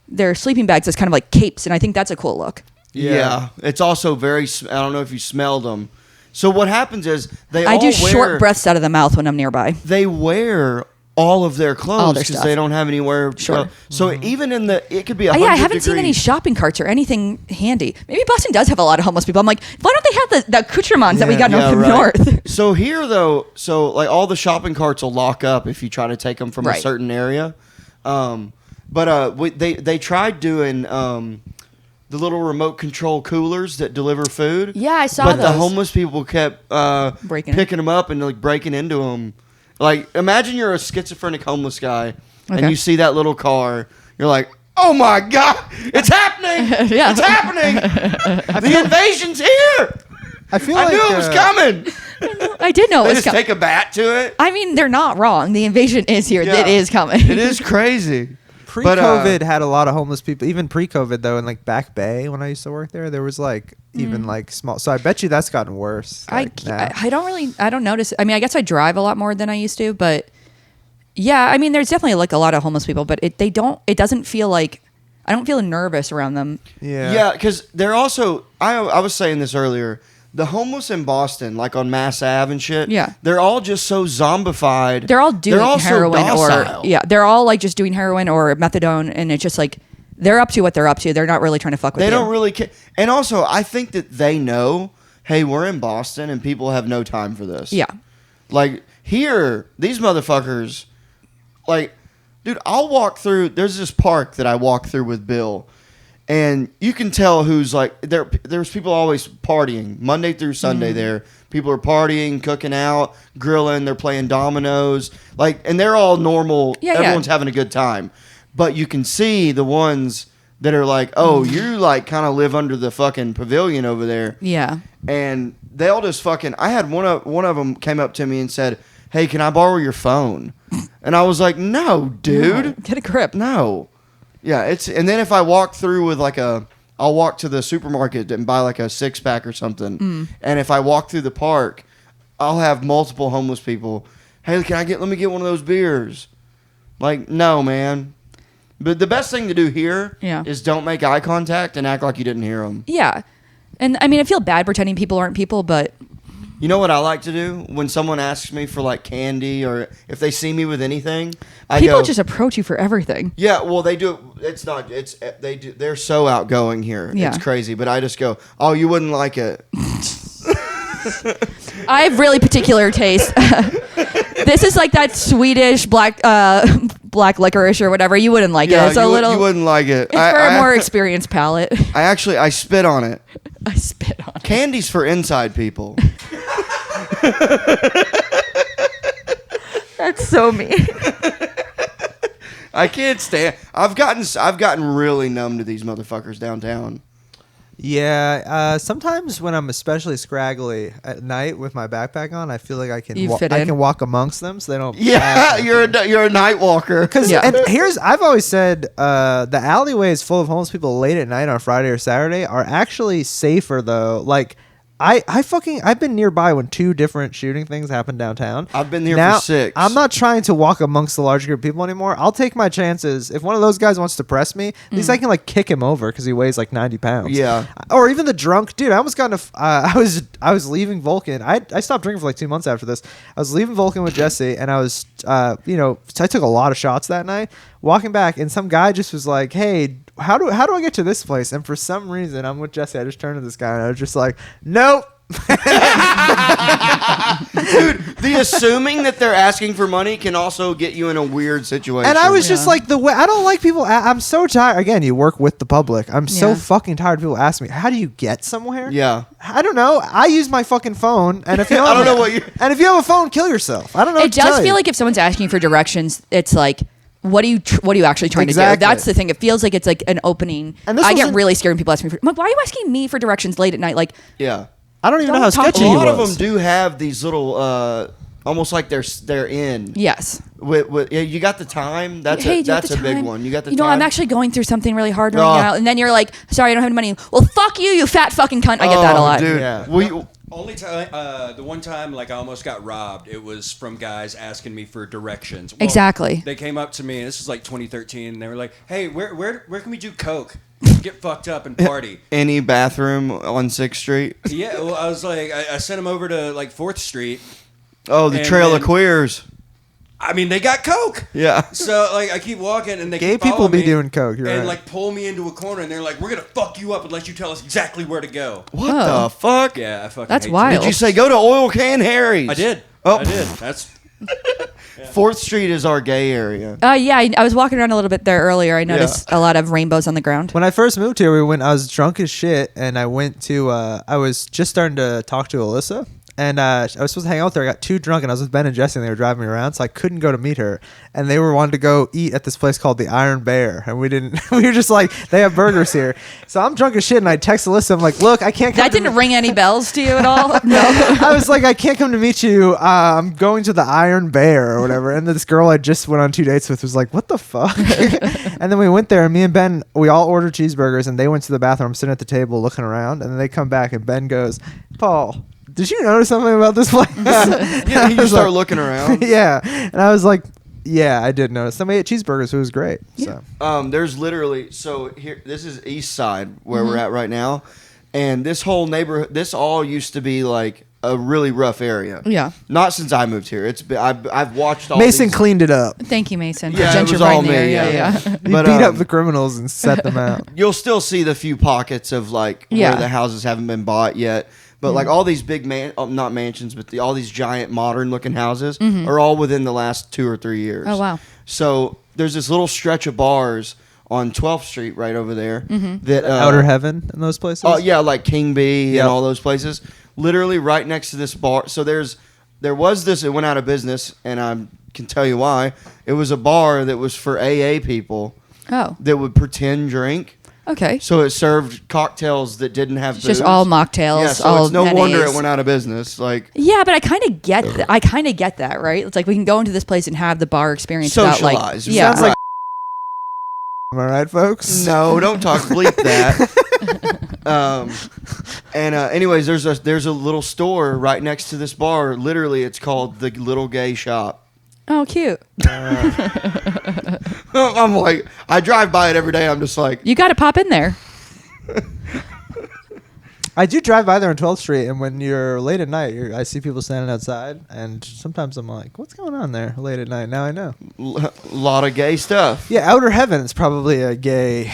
their sleeping bags as kind of like capes, and I think that's a cool look. Yeah. It's also very. I don't know if you smelled them. So what happens is they I all do wear, short breaths out of the mouth when I'm nearby. They wear all of their All clothes their because stuff. they don't have anywhere. Sure. So even in it could be Oh, 100 yeah, I haven't seen degrees. any shopping carts or anything handy. Maybe Boston does have a lot of homeless people. I'm like, why don't they have the accoutrements that we got up north? So here though, like all the shopping carts will lock up if you try to take them from a Right. certain area. But they tried doing the little remote control coolers that deliver food. Yeah, I saw but those. the homeless people kept Picking them up and like breaking into them. Like, imagine you're a schizophrenic homeless guy and Okay. you see that little car. You're like, oh my God, it's happening. Yeah. It's happening. The invasion's here. I feel I like knew it was coming. I did know it They was just coming. take a bat to it. I mean, they're not wrong. The invasion is here. Yeah. It is coming. It is crazy. Pre-COVID had a lot of homeless people. Even pre-COVID though, in like Back Bay when I used to work there was like even like small. So I bet you that's gotten worse. Like, now. I don't notice. I mean, I guess I drive a lot more than I used to, but yeah, I mean, there's definitely like a lot of homeless people, but it doesn't feel like, I don't feel nervous around them. Yeah, because they're also, I was saying this earlier, the homeless in Boston, like on Mass Ave and shit, Yeah. they're all just so zombified. They're all doing so heroin docile. they're all like just doing heroin or methadone, and it's just like they're up to what they're up to. They're not really trying to fuck with They you. don't really care. And also, I think that they know, hey, we're in Boston and people have no time for this. Yeah. Like, here, these motherfuckers, like, dude, I'll walk through, there's this park that I walk through with Bill, and you can tell who's like, there's people always partying, Monday through Sunday there. People are partying, cooking out, grilling, they're playing dominoes, like, and they're all normal, everyone's having a good time. But you can see the ones that are like, oh, you like kind of live under the fucking pavilion over there. Yeah. And they'll just fucking, I had one of them came up to me and said, hey, can I borrow your phone? And I was like, no, dude. No, get a grip. No. Yeah, and then if I walk through with like I'll walk to the supermarket and buy like a 6-pack or something. And if I walk through the park, I'll have multiple homeless people. Hey, let me get one of those beers. Like, no, man. But the best thing to do here is don't make eye contact and act like you didn't hear them. Yeah. And I mean, I feel bad pretending people aren't people, but You know what I like to do when someone asks me for like candy or if they see me with anything, I people go, just approach you for everything. yeah, well they do. They're so outgoing here. Yeah. It's crazy. But I just go, oh, you wouldn't like it. I have really particular taste. This is like that Swedish black licorice or whatever. You wouldn't like it. It's you wouldn't like it. It's for a more experienced palate. I spit on it. I spit on it. Candy's for inside people. That's so mean. I can't stand. I've gotten really numb to these motherfuckers downtown. Yeah, sometimes when I'm especially scraggly at night with my backpack on, I feel like I can I can walk amongst them, so they don't. Yeah, you're a night walker. And I've always said the alleyways full of homeless people late at night on Friday or Saturday are actually safer though. Like I've been nearby when 2 different shooting things happened downtown. I've been here now, for 6. I'm not trying to walk amongst the large group of people anymore. I'll take my chances. If one of those guys wants to press me, at least I can like kick him over because he weighs like 90 pounds. Yeah. Or even the drunk dude. I almost got into. I was leaving Vulcan. I stopped drinking for like 2 months after this. I was leaving Vulcan with Jesse, and I was I took a lot of shots that night. Walking back, and some guy just was like, "Hey, how do I get to this place?" And for some reason, I'm with Jesse. I just turned to this guy, and I was just like, "Nope." Dude, the assuming that they're asking for money can also get you in a weird situation. And I was just like, the way I don't like people. I'm so tired. Again, you work with the public. I'm so fucking tired of people asking me, "How do you get somewhere?" Yeah. I don't know. I use my fucking phone, and if you I don't know what you. and if you have a phone, kill yourself. I don't know. It does feel like if someone's asking you for directions, it's like, what are you actually trying to do? That's the thing. It feels like it's like an opening. And I get really scared when people ask me for. I'm like, why are you asking me for directions late at night? Like, Yeah. I don't even know how Don't talk sketchy A he lot was. of them do have these little, almost like they're in. yes. You got the time. That's Hey, do you have that's the a big time? one. You got the You time. know, I'm actually going through something really hard right Oh. now, and then you're like, "Sorry, I don't have any money." Well, fuck you, you fat fucking cunt. I get that a lot. dude. Yeah. Only time, the one time like I almost got robbed, it was from guys asking me for directions. Well, Exactly. They came up to me, and this was like 2013, and they were like, "Hey, where can we do coke? Get fucked up and party?" Any bathroom on 6th Street. Yeah, well, I was like, I sent them over to like 4th Street. Oh, the And Trail of then- Queers. I mean, they got coke. Yeah. So like I keep walking, and they Gay keep people following be me doing coke, you're and right. like pull me into a corner, and they're like, "We're gonna fuck you up unless you tell us exactly where to go." What Oh. the fuck? Yeah, I fucking That's hate wild. Did you say go to Oil Can Harry's? I did. Oh. I did. That's 4th Street is our gay area. Yeah, I was walking around a little bit there earlier. I noticed a lot of rainbows on the ground. When I first moved here, I was drunk as shit, and I went to, I was just starting to talk to Alyssa, and I was supposed to hang out with her. I got too drunk, and I was with Ben and Jesse, and they were driving me around, so I couldn't go to meet her. And they were wanting to go eat at this place called the Iron Bear, and we didn't. We were just like, they have burgers here. So I'm drunk as shit, and I text Alyssa. I'm like, look, I can't come. That didn't ring any bells to you at all? No. I was like, I can't come to meet you. I'm going to the Iron Bear or whatever. And this girl I just went on 2 dates with was like, what the fuck? And then we went there, and me and Ben, we all ordered cheeseburgers, and they went to the bathroom. I'm sitting at the table looking around, and then they come back, and Ben goes, Paul, did you notice something about this place? Yeah, you just start looking around. Yeah. And I was like, yeah, I did notice. Somebody ate cheeseburgers, so it was great. Yeah. So There's literally, so here, this is East Side where we're at right now. And this whole neighborhood, this all used to be like a really rough area. Yeah. Not since I moved here. It's been, I've watched all Mason these, cleaned it up. Thank you, Mason. Yeah, for it was gentrifying all the me, area. yeah. Yeah. He But, beat up the criminals and set them out. You'll still see the few pockets of like Yeah. where the houses haven't been bought yet. But like all these big not mansions, but all these giant modern looking houses are all within the last 2 or 3 years. Oh, wow. So there's this little stretch of bars on 12th Street right over there. That Outer Heaven in those places? Oh yeah, like King B Yep. and all those places. Literally right next to this bar. So there was this. It went out of business, and I can tell you why. It was a bar that was for AA people Oh, that would pretend drink. okay. So it served cocktails that didn't have It's booze. just all mocktails. Yeah, so all it's no wonder NAs. it went out of business. Like Yeah, but I kind of get that. I kind of get that, right? It's like we can go into this place and have the bar experience without like, socialize. yeah, Sounds like Am I right, folks? No, don't talk bleep that. Anyways, there's a little store right next to this bar. Literally, it's called the Little Gay Shop. oh, cute. I'm like, I drive by it every day. I'm just like, You got to pop in there. I do drive by there on 12th Street, and when you're late at night, I see people standing outside, and sometimes I'm like, what's going on there late at night? Now I know. lot of gay stuff. Yeah, Outer Heaven is probably a gay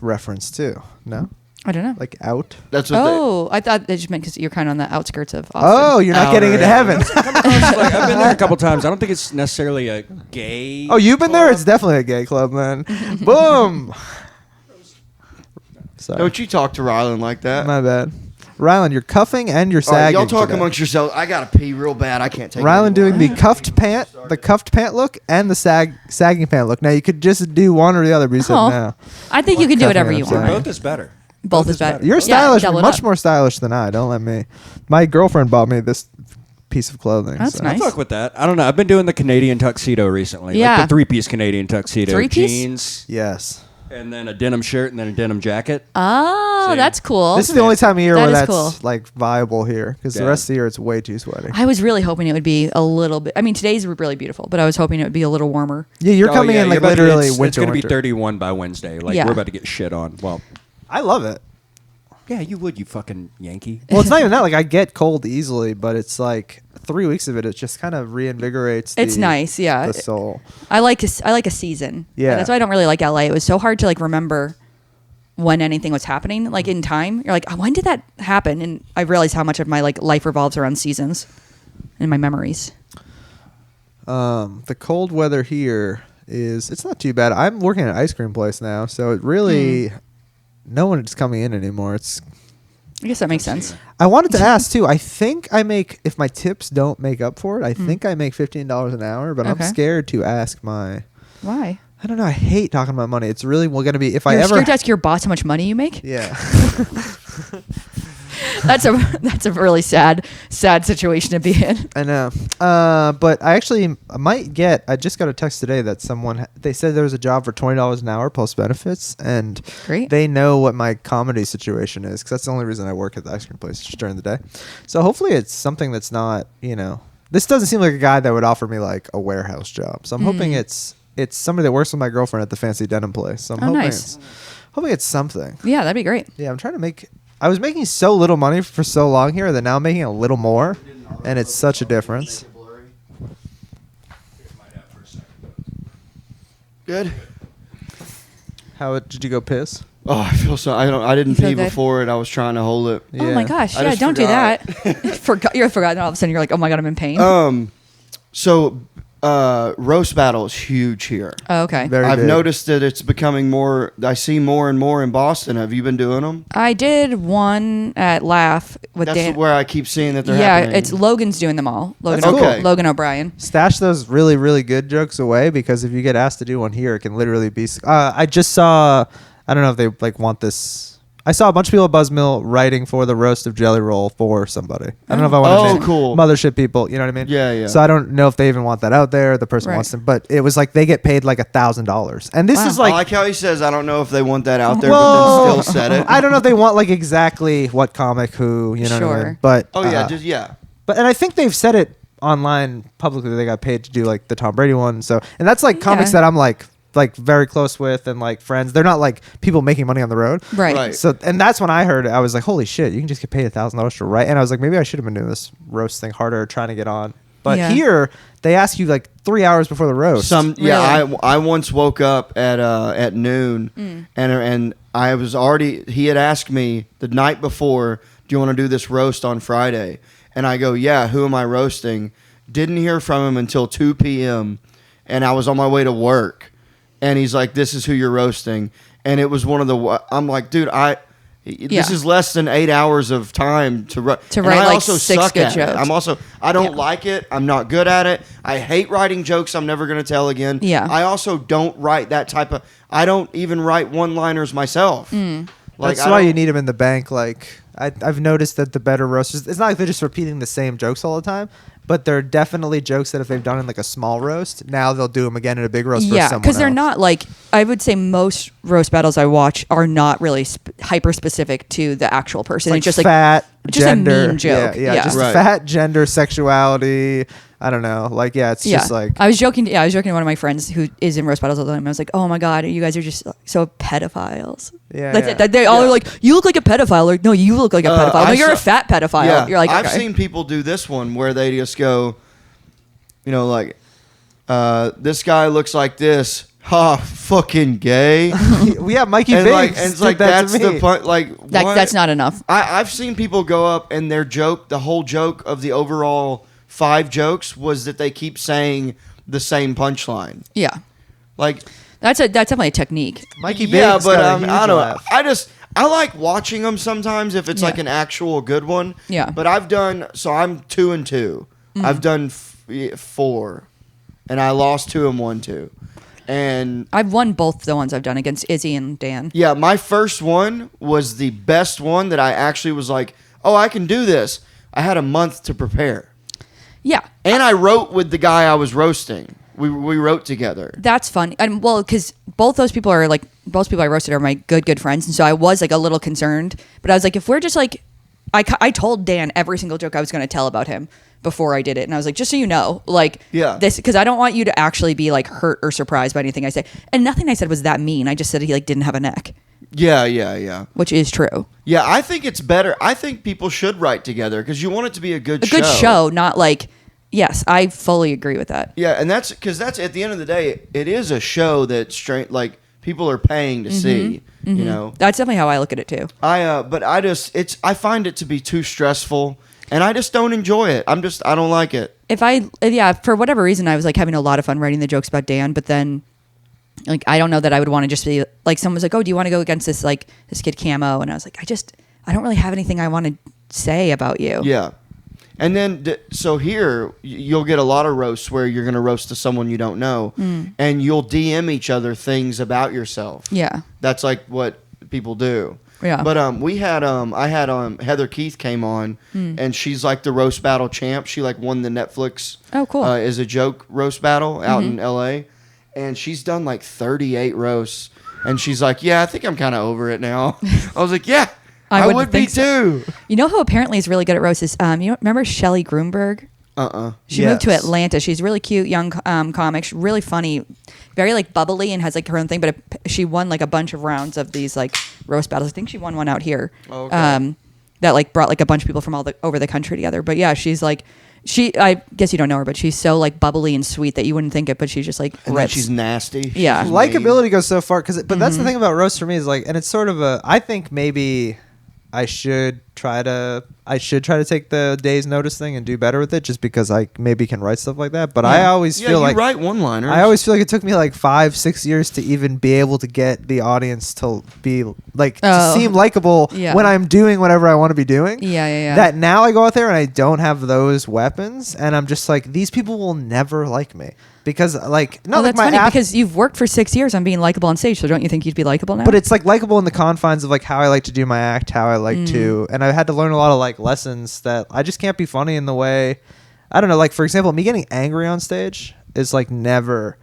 reference, too. No? I don't know. Like out? That's what. Oh, I thought they just meant because you're kind of on the outskirts of Austin. Oh, you're not getting Outer into heaven. Like, I've been there a couple times. I don't think it's necessarily a gay. Oh, you've been there? club. It's definitely a gay club, man. Boom. Sorry. Don't you talk to Rylan like that? My bad. Rylan, you're cuffing and you're All right, sagging. y'all talk today. amongst yourselves. I gotta pee real bad. I can't take it Rylan anymore. doing the cuffed pant look and the sagging pant look. Now you could just do one or the other, but you said Oh. no. I think you can do Cuffing whatever it you upside want. down. Both is better. Both is better. You're Yeah, stylish, double it much up. more stylish than I. Don't let me. My girlfriend bought me this piece of clothing. That's so. nice. Fuck with that. I don't know. I've been doing the Canadian tuxedo recently. Yeah. Like the 3-piece Canadian tuxedo. Three-piece? Jeans, Yes. and then a denim shirt, and then a denim jacket. Oh, See? that's cool. This is the only time of year That where is that's cool. like viable here, because the Yeah. rest of the year it's way too sweaty. I was really hoping it would be a little bit. I mean, today's really beautiful, but I was hoping it would be a little warmer. Yeah, you're Oh, coming yeah, in you're like about to- literally it's, winter. It's going to be winter. 31 by Wednesday. Like Yeah. we're about to get shit on. Well, I love it. yeah, you would, you fucking Yankee. Well, it's not even that. Like I get cold easily, but it's like 3 weeks of it. It just kind of reinvigorates. It's nice, yeah. The soul. I like a season. Yeah. And that's why I don't really like LA. It was so hard to like remember when anything was happening, like in time. You're like, oh, when did that happen? And I realized how much of my like life revolves around seasons and my memories. The cold weather here it's not too bad. I'm working at an ice cream place now, so it really no one is coming in anymore. It's I guess that makes sense. I wanted to ask too. I think I make, if my tips don't make up for it, I think I make $15 an hour, but I'm Okay. scared to ask my. Why? I don't know. I hate talking about money. It's really going to be if I You're ever. scared to ask your boss how much money you make? Yeah. That's a really sad situation to be in. I know. But I actually might get. I just got a text today that they said there was a job for $20 an hour plus benefits, and Great. they know what my comedy situation is, because that's the only reason I work at the ice cream place just during the day. So hopefully it's something that's not, this doesn't seem like a guy that would offer me like a warehouse job. So I'm hoping it's somebody that works with my girlfriend at the fancy denim place. So I'm hoping nice. hoping it's something. Yeah, that'd be great. Yeah, I'm trying to make. I was making so little money for so long here that now I'm making a little more, and it's such a difference. Good. How did you go piss? Oh, I feel so. I didn't You feel pee good? before it. I was trying to hold it. Oh my gosh. I Yeah, just don't forgot. do that. You're forgotten. All of a sudden you're like, oh my God, I'm in pain. So roast battle is huge here. Oh, okay. Very I've big. noticed that it's becoming more. I see more and more in Boston. Have you been doing them? I did one at Laugh with That's Dan. where I keep seeing that they're Yeah, happening. it's Logan's doing them all. Logan, That's cool. Logan O'Brien. Stash those really, really good jokes away because if you get asked to do one here, it can literally be. I just saw. I don't know if they like want this. I saw a bunch of people at Buzzmill writing for the roast of Jelly Roll for somebody. I don't know if I want to name cool. mothership people. You know what I mean? Yeah, yeah. So I don't know if they even want that out there. The person Right. wants them, but it was like they get paid like $1,000, and this Wow. is I like. like how he says, "I don't know if they want that out there," Well, but then still said it. I don't know if they want like exactly what comic who, you know what I mean? Sure. But Oh yeah, just yeah. but and I think they've said it online publicly. They got paid to do like the Tom Brady one. So and that's like comics Yeah. that I'm like very close with and like friends. They're not like people making money on the road. Right. Right. So and that's when I heard it. I was like, holy shit, you can just get paid $1,000 to write. And I was like, maybe I should have been doing this roast thing harder, trying to get on. But Yeah. here they ask you like 3 hours before the roast. I once woke up at noon and I was already. He had asked me the night before, "Do you want to do this roast on Friday?" And I go, "Yeah." Who am I roasting? Didn't hear from him until 2 p.m. and I was on my way to work. And he's like, "This is who you're roasting," and it was one of the. I'm like, dude, this Yeah. is less than 8 hours of time to write. To And write, I like, also 6 suck good at jokes. it. I don't Yeah. like it. I'm not good at it. I hate writing jokes I'm never going to tell again. Yeah. I also don't write that type of. I don't even write one-liners myself. That's I why don't- you need them in the bank. Like I've noticed that the better roasters, it's not like they're just repeating the same jokes all the time, but they're definitely jokes that if they've done in like a small roast, now they'll do them again in a big roast. Yeah, for someone because they're else. not like I would say most roast battles I watch are not really hyper specific to the actual person. Like It's just like fat, just a gender, mean joke. Yeah, Yeah. just Right. fat, gender, sexuality. I don't know. Like, yeah, it's just like I was joking. Yeah, I was joking to one of my friends who is in roast battles all the time. I was like, "Oh my god, you guys are just so pedophiles." Yeah, That's yeah. it. They all are like, "You look like a pedophile." Like, no, you look like a pedophile. No, I you're a saw- fat pedophile. Yeah, You're like, I've okay. seen people do this one where they just go, like, this guy looks like this. Ha, fucking gay. yeah, Mikey and Biggs. like, and it's did like that to that's the me. point. Like, That, what? that's not enough. I've seen people go up and their joke, the whole joke of the overall 5 jokes was that they keep saying the same punchline. Yeah, Like, that's definitely a technique. Mikey Biggs. yeah, but got a huge I don't. laugh. I like watching them sometimes if it's Yeah. like an actual good one. Yeah. But I've done so. I'm 2 and 2. I've done 4, and I lost 2 and won 2. And I've won both the ones I've done against Izzy and Dan. yeah, my first one was the best one that I actually was like, oh, I can do this. I had a month to prepare. Yeah, And I wrote with the guy I was roasting. We wrote together. that's fun. And well, because both those people are like both people I roasted are my good friends, and so I was like a little concerned. But I was like, if we're just like, I told Dan every single joke I was going to tell about him before I did it, and I was like, just so you know, like, Yeah. this, because I don't want you to actually be like hurt or surprised by anything I say. And nothing I said was that mean. I just said he like didn't have a neck, Yeah. which is true. Yeah, I think it's better. I think people should write together because you want it to be a good A show. good show, not like. Yes, I fully agree with that. Yeah, and that's because that's at the end of the day, it is a show that like people are paying to see. You know, That's definitely how I look at it too. but I find it to be too stressful, and I just don't enjoy it. I don't like it. For whatever reason, I was like having a lot of fun writing the jokes about Dan, but then like I don't know that I would want to just be like someone was like, oh, do you want to go against this kid Camo? And I was like, I don't really have anything I want to say about you. Yeah. And then, so here, you'll get a lot of roasts where you're going to roast to someone you don't know, and you'll DM each other things about yourself. Yeah. That's like what people do. Yeah. But I had Heather Keith came on, and she's like the roast battle champ. She like won the Netflix. Oh, cool. Is a joke roast battle out in L.A. And she's done like 38 roasts, and she's like, yeah, I think I'm kind of over it now. I was like, yeah. I wouldn't would be think so. too. You know who apparently is really good at roasts is you remember Shelley Grunberg? She moved to Yes. Atlanta. She's really cute, young comic. She's really funny, very like bubbly, and has like her own thing. But she won like a bunch of rounds of these like roast battles. I think she won one out here. Oh, okay. That like brought like a bunch of people from over the country together. But yeah, she's like I guess you don't know her, but she's so like bubbly and sweet that you wouldn't think it. But she's just like And then rips. she's nasty. Yeah. She's Likability goes so far but that's the thing about roast for me is like, and it's sort of I think maybe I should I should try to take the day's notice thing and do better with it, just because I maybe can write stuff like that. But I always feel like write one-liners. I always feel like it took me like 5-6 years to even be able to get the audience to be like to seem likable when I'm doing whatever I want to be doing. Yeah. That now I go out there and I don't have those weapons, and I'm just like, these people will never like me. Because like no, that's funny because you've worked for 6 years on being likable on stage, so don't you think you'd be likable now? But it's like likable in the confines of like how I like to do my act, how I like to, and I had to learn a lot of like lessons that I just can't be funny in the way, I don't know, like for example, me getting angry on stage is like never,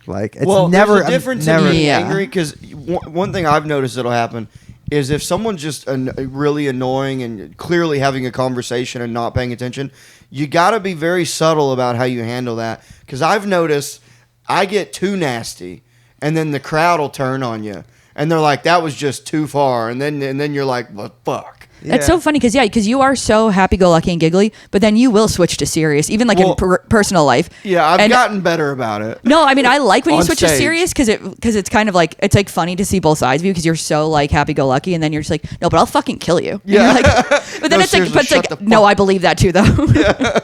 like it's never there's a difference in being angry, because one thing I've noticed that'll happen is if someone's just really annoying and clearly having a conversation and not paying attention, you got to be very subtle about how you handle that. Because I've noticed I get too nasty, and then the crowd will turn on you, and they're like, "That was just too far," and then you're like, "What fuck?" That's so funny because you are so happy-go-lucky and giggly, but then you will switch to serious, even like in personal life. Yeah, I've gotten better about it. No, I mean I like when you switch to stage. serious because it's kind of like it's like funny to see both sides of you because you're so like happy-go-lucky, and then you're just like, no, but I'll fucking kill you. Yeah. But then it's like, no, I believe that too though. Yeah.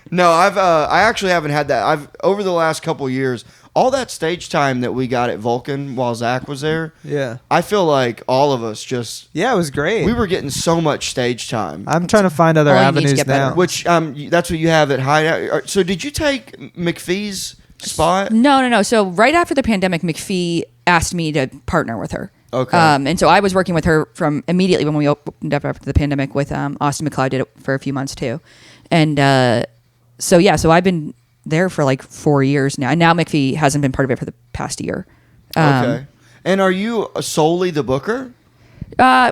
No, I actually haven't had that. I've over the last couple years, all that stage time that we got at Vulcan while Zach was there. Yeah. I feel like all of us just it was great. We were getting so much stage time. I'm trying to find other avenues now. Which that's what you have at Hideout. So did you take McPhee's spot? No. So right after the pandemic, McPhee asked me to partner with her. Okay. And so I was working with her from immediately when we opened up after the pandemic with Austin McLeod did it for a few months too. And so I've been there for like 4 years now. And now McPhee hasn't been part of it for the past year. Okay. And are you solely the booker?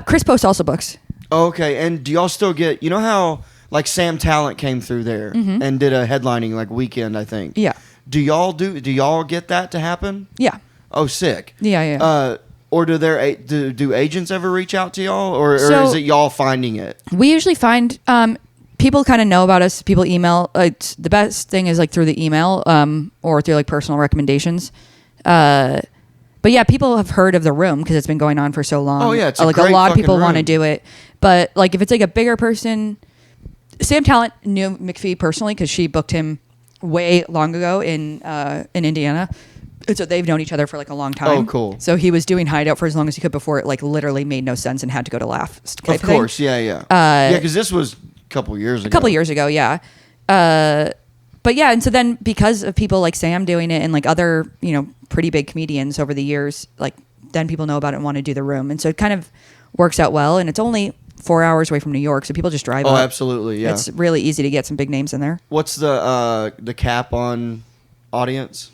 Chris Post also books. Okay. And do y'all still get, you know how like Sam Talent came through there and did a headlining like weekend, I think. Yeah. Do y'all get that to happen? Yeah. Oh, sick. Yeah. Or do agents ever reach out to y'all, or is it y'all finding it? We usually find people kind of know about us. People email. The best thing is like through the email or through like personal recommendations. But yeah, people have heard of the room because it's been going on for so long. Oh yeah, it's like a lot of people want to do it. But like if it's like a bigger person, Sam Talent knew McPhee personally because she booked him way long ago in Indiana. And so they've known each other for like a long time. Oh, cool. So he was doing Hideout for as long as he could before it like literally made no sense and had to go to Laugh. Of course, yeah. Yeah, because this was a couple years ago. Yeah. But yeah, and so then because of people like Sam doing it and like other, pretty big comedians over the years, like then people know about it and want to do the room. And so it kind of works out well. And it's only 4 hours away from New York, so people just drive up. Oh, absolutely, yeah. It's really easy to get some big names in there. What's the cap on audience?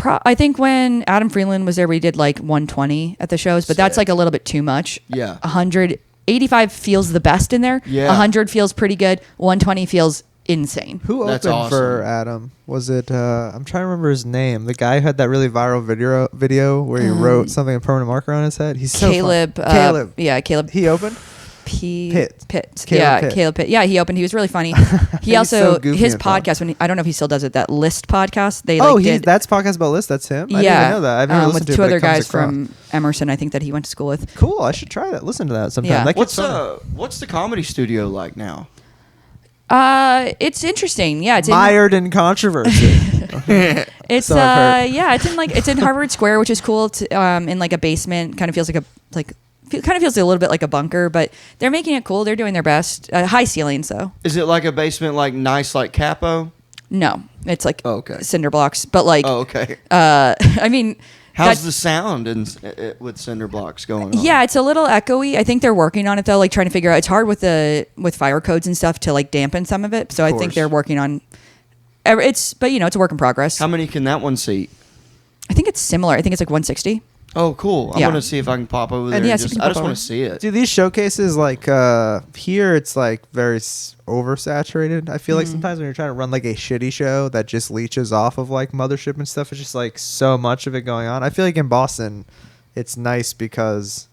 I think when Adam Freeland was there, we did like 120 at the shows, but that's like a little bit too much. Yeah. 185 feels the best in there. Yeah. 100 feels pretty good. 120 feels insane. Who That's opened awesome. for Adam? Was it? I'm trying to remember his name. The guy who had that really viral video where he wrote something in permanent marker on his head. He's so Caleb. fun. Caleb. Yeah, Caleb. He opened. Pitt. Caleb Yeah, Pitt. Caleb Pitt. Yeah, he opened. He was really funny. He He's also so goofy his and fun. podcast. I don't know if he still does it. That List podcast. They did. That's podcast about List. That's him. I didn't even know that. I've never listened with to it. two but other it comes guys across. from Emerson. I think that he went to school with. Cool. I should try that. Listen to that sometime. Yeah. That kid's funny. What's the comedy studio like now? It's interesting. Yeah, it's Mired in controversy. It's So I've heard. it's in Harvard Square, which is cool. In like a basement, kind of feels a little bit like a bunker, but they're making it cool. They're doing their best. High ceilings though. Is it like a basement, like nice, like Capo? No, it's like Okay. cinder blocks, but like Oh, okay. I mean, How's the sound with cinder blocks going on? yeah, it's a little echoey. I think they're working on it though, like trying to figure out. It's hard with fire codes and stuff to like dampen some of it. So I think course. they're working on. It's a work in progress. How many can that one seat? I think it's similar. I think it's like 160. Oh, cool. I'm Yeah. gonna see if I can pop over there. And And yes, you can I pop just over. want to see it. Dude, these showcases, like here, it's like very oversaturated. I feel like sometimes when you're trying to run like a shitty show that just leeches off of like Mothership and stuff, it's just like so much of it going on. I feel like in Boston, it's nice because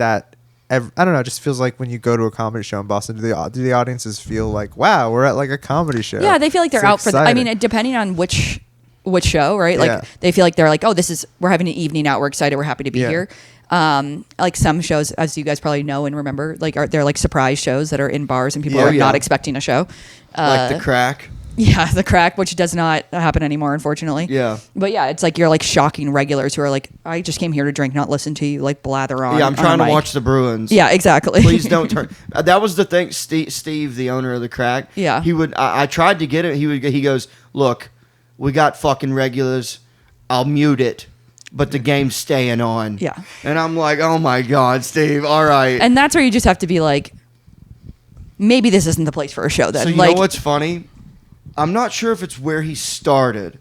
I don't know. It just feels like when you go to a comedy show in Boston, do the audiences feel like, wow, we're at like a comedy show? Yeah, they feel like they're It's out for. I exciting. mean, depending on which show, right? Like Yeah. they feel like they're like, oh, we're having an evening out. We're excited. We're happy to be Yeah. here. Like some shows, as you guys probably know and remember, like they're like surprise shows that are in bars and people are not expecting a show. Like The Crack. Yeah, The Crack, which does not happen anymore, unfortunately. Yeah. But yeah, it's like you're like shocking regulars who are like, I just came here to drink, not listen to you like blather on. Yeah, I'm on a trying to mic. watch the Bruins. Yeah, exactly. Please don't turn. That was the thing. Steve, the owner of The Crack. Yeah. He would. I tried to get it. He goes, look, we got fucking regulars. I'll mute it, but the game's staying on. Yeah. And I'm like, oh my God, Steve. All right. And that's where you just have to be like, maybe this isn't the place for a show then. So you like, know what's funny? I'm not sure if it's where he started,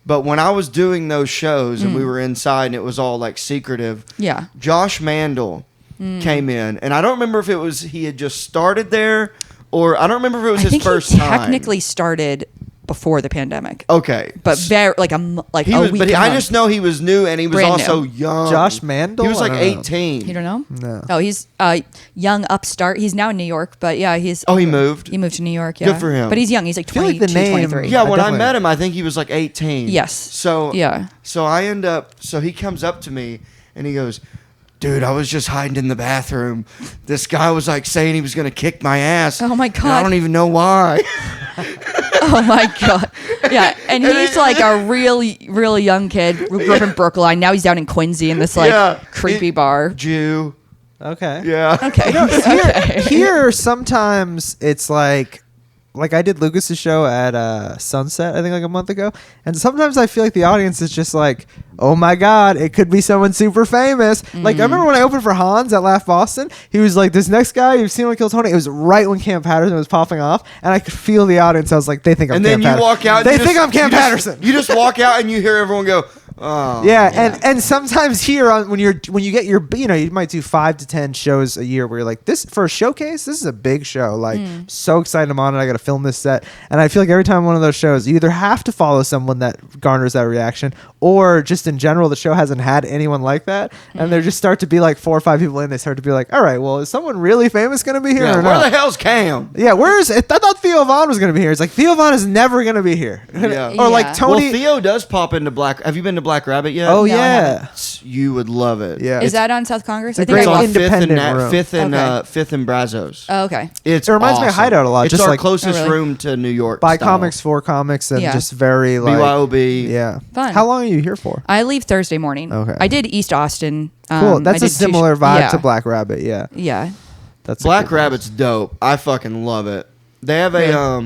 but when I was doing those shows and we were inside and it was all like secretive, Yeah. Josh Mandel came in, and I don't remember if it was he had just started there or I don't remember if it was I his think first he time. technically started before the pandemic. Okay, But very like a he a was, week. but a I month. just know he was new and he was Brand also new. young. Josh Mandel? He was like I don't know. 18. You don't know? No. Oh, he's young upstart. He's now in New York, but yeah, he's. Oh, he moved? He moved to New York. Yeah, Good for him. But he's young. He's like I feel like 22, the name- 23. Yeah, when I definitely- met him, I think he was like 18. Yes. So Yeah. So I end up. So he comes up to me and he goes, "Dude, I was just hiding in the bathroom. This guy was like saying he was gonna kick my ass. Oh, my and I God. don't even know why." Oh my god. Yeah, and he's like a really young kid. Grew up in Brookline. Now he's down in Quincy in this like Yeah. creepy bar. Jew. Okay. Yeah. Okay. Okay. Here, sometimes it's like I did Lucas's show at Sunset, I think like a month ago, and sometimes I feel like the audience is just like, oh my God, it could be someone super famous. Like I remember when I opened for Hans at Laugh Boston, he was like, this next guy, you've seen him kill Tony. It was right when Cam Patterson was popping off, and I could feel the audience. I was like, they think I'm And Cam then you Patterson. walk out. and They you think just- I'm Cam you just- Patterson. You just walk out and you hear everyone go, "Oh." Yeah, and sometimes here when you get your you might do 5 to 10 shows a year where you're like, this for a showcase, this is a big show. Like so excited I'm on it. I got to film this set, and I feel like every time one of those shows, you either have to follow someone that garners that reaction, or just in general the show hasn't had anyone like that, and there just start to be like 4 or 5 people in. They start to be like, all right, well, is someone really famous going to be here Yeah, or where not? the hell's Cam? Yeah, where's I thought Theo Vaughn was going to be here. It's like Theo Vaughn is never going to be here. Yeah. Or like Yeah. Tony. Well, Theo does pop into Black. Have you been to Black Rabbit yet? Oh No, I yeah. You would love it. Yeah. Is that on South Congress? a I think It's great I on walked. Fifth and independent room. Fifth and Brazos. Oh, okay. It's It reminds me of awesome. Hideout a lot, It's just our like- closest Oh, really? room to New York. By style. comics for comics and Yeah. just very like BYOB. Yeah. Fun. How long are you here for? I leave Thursday morning. Okay. I did East Austin. Cool. I That's a did two similar vibe yeah. to Black Rabbit. Yeah. Yeah. That's a Black cool Rabbit's dope. I fucking love it. They have a Yeah.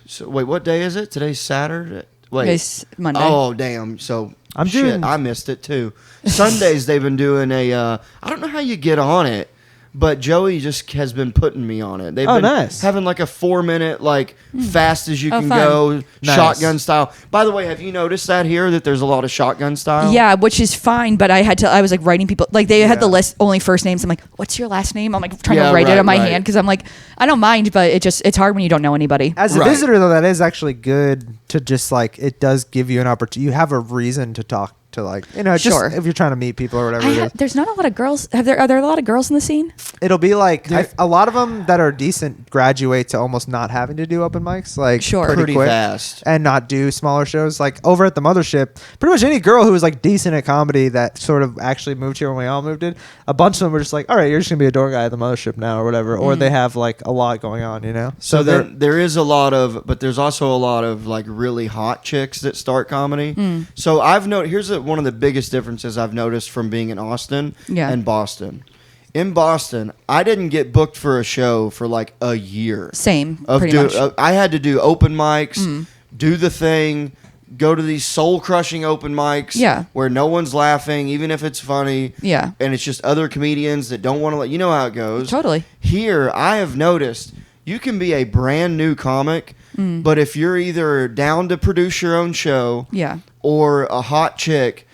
So wait, what day is it? Today's Saturday. Wait. It's Monday. Oh damn! So I'm shit, doing- I missed it too. Sundays they've been doing a. I don't know how you get on it, but Joey just has been putting me on it. They've Oh, been nice. having like a 4-minute like fast as you Oh, can fun. go Nice. shotgun style. By the way, have you noticed that here that there's a lot of shotgun style? Yeah, which is fine, but I was like writing people, like they had the Yeah. list only first names. I'm like, what's your last name? I'm like trying Yeah, to write it right, on my right. hand because I'm like, I don't mind, but it's hard when you don't know anybody. As a Right. visitor, though, that is actually good to just like it does give you an opportunity. You have a reason to talk to just Sure. if you're trying to meet people or whatever it is. There's not a lot of girls. Are there a lot of girls in the scene? It'll be like a lot of them that are decent graduate to almost not having to do open mics, like Sure. Pretty quick, fast. and not do smaller shows. Like over at the Mothership, pretty much any girl who was like decent at comedy that sort of actually moved here when we all moved in, a bunch of them were just like, all right, you're just gonna be a door guy at the Mothership now or whatever, or they have like a lot going on, So they're- then there is a lot of, but there's also a lot of like really hot chicks that start comedy. So I've noticed, here's one of the biggest differences I've noticed from being in Austin Yeah. and Boston. In Boston, I didn't get booked for a show for like a year. Same, pretty much. I had to do open mics, do the thing, go to these soul crushing open mics Yeah. where no one's laughing, even if it's funny. Yeah. And it's just other comedians that don't want to let you know how it goes. Totally. Here, I have noticed you can be a brand new comic, but if you're either down to produce your own show Yeah. or a hot chick,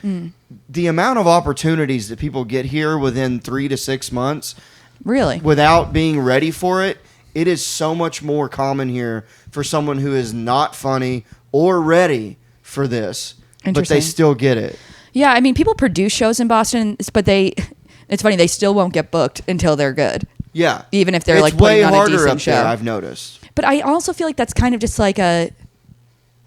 the amount of opportunities that people get here within 3 to 6 months Really? without being ready for it, it is so much more common here for someone who is not funny or ready for this, but Interesting. they still get it. Yeah, I mean, people produce shows in Boston, but it's funny, they still won't get booked until they're good. Yeah. Even if they're it's like way putting on a harder decent up there, show. I've noticed. But I also feel like that's kind of just like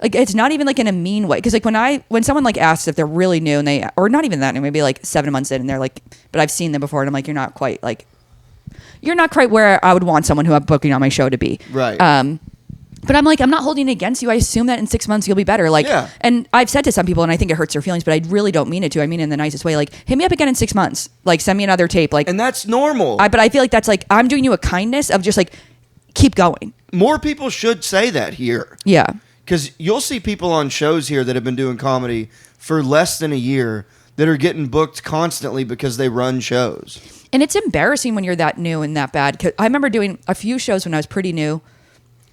Like it's not even like in a mean way, because like when someone like asks if they're really new and they, or not even that new, maybe like 7 months in and they're like, but I've seen them before and I'm like, you're not quite where I would want someone who I'm booking on my show to be. Right. But I'm like, I'm not holding it against you. I assume that in 6 months you'll be better. Like, yeah. And I've said to some people, and I think it hurts their feelings, but I really don't mean it to. I mean it in the nicest way. Like, hit me up again in 6 months. Like, send me another tape. Like, and that's normal. But I feel like that's like I'm doing you a kindness of just like keep going. More people should say that here. Yeah. Because you'll see people on shows here that have been doing comedy for less than a year that are getting booked constantly because they run shows. And it's embarrassing when you're that new and that bad. 'Cause I remember doing a few shows when I was pretty new,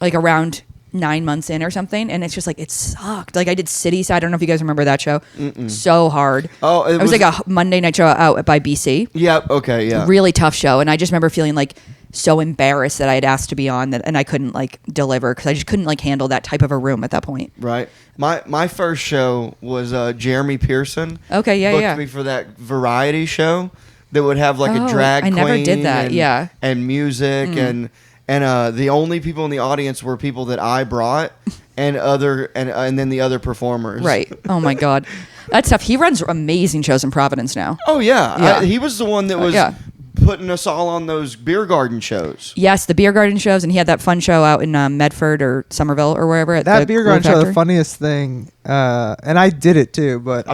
like around 9 months in or something, and it's just like it sucked. Like I did City Side. I don't know if you guys remember that show. So hard. Oh, it was like a Monday night show out by BC. Yeah. Okay. Yeah. Really tough show, and I just remember feeling like so embarrassed that I had asked to be on that, and I couldn't like deliver because I just couldn't like handle that type of a room at that point. Right. My first show was Jeremy Pearson. Okay. Yeah. booked Yeah. me for that variety show that would have like a drag queen. I never did that. And, and music and the only people in the audience were people that I brought and then the other performers. Right. Oh my God. That's tough. He runs amazing shows in Providence now. Oh yeah. Yeah. He was the one that was putting us all on those beer garden shows. Yes, the beer garden shows, and he had that fun show out in Medford or Somerville or wherever. At That the beer Glue garden show, the Factory. funniest thing, and I did it too, but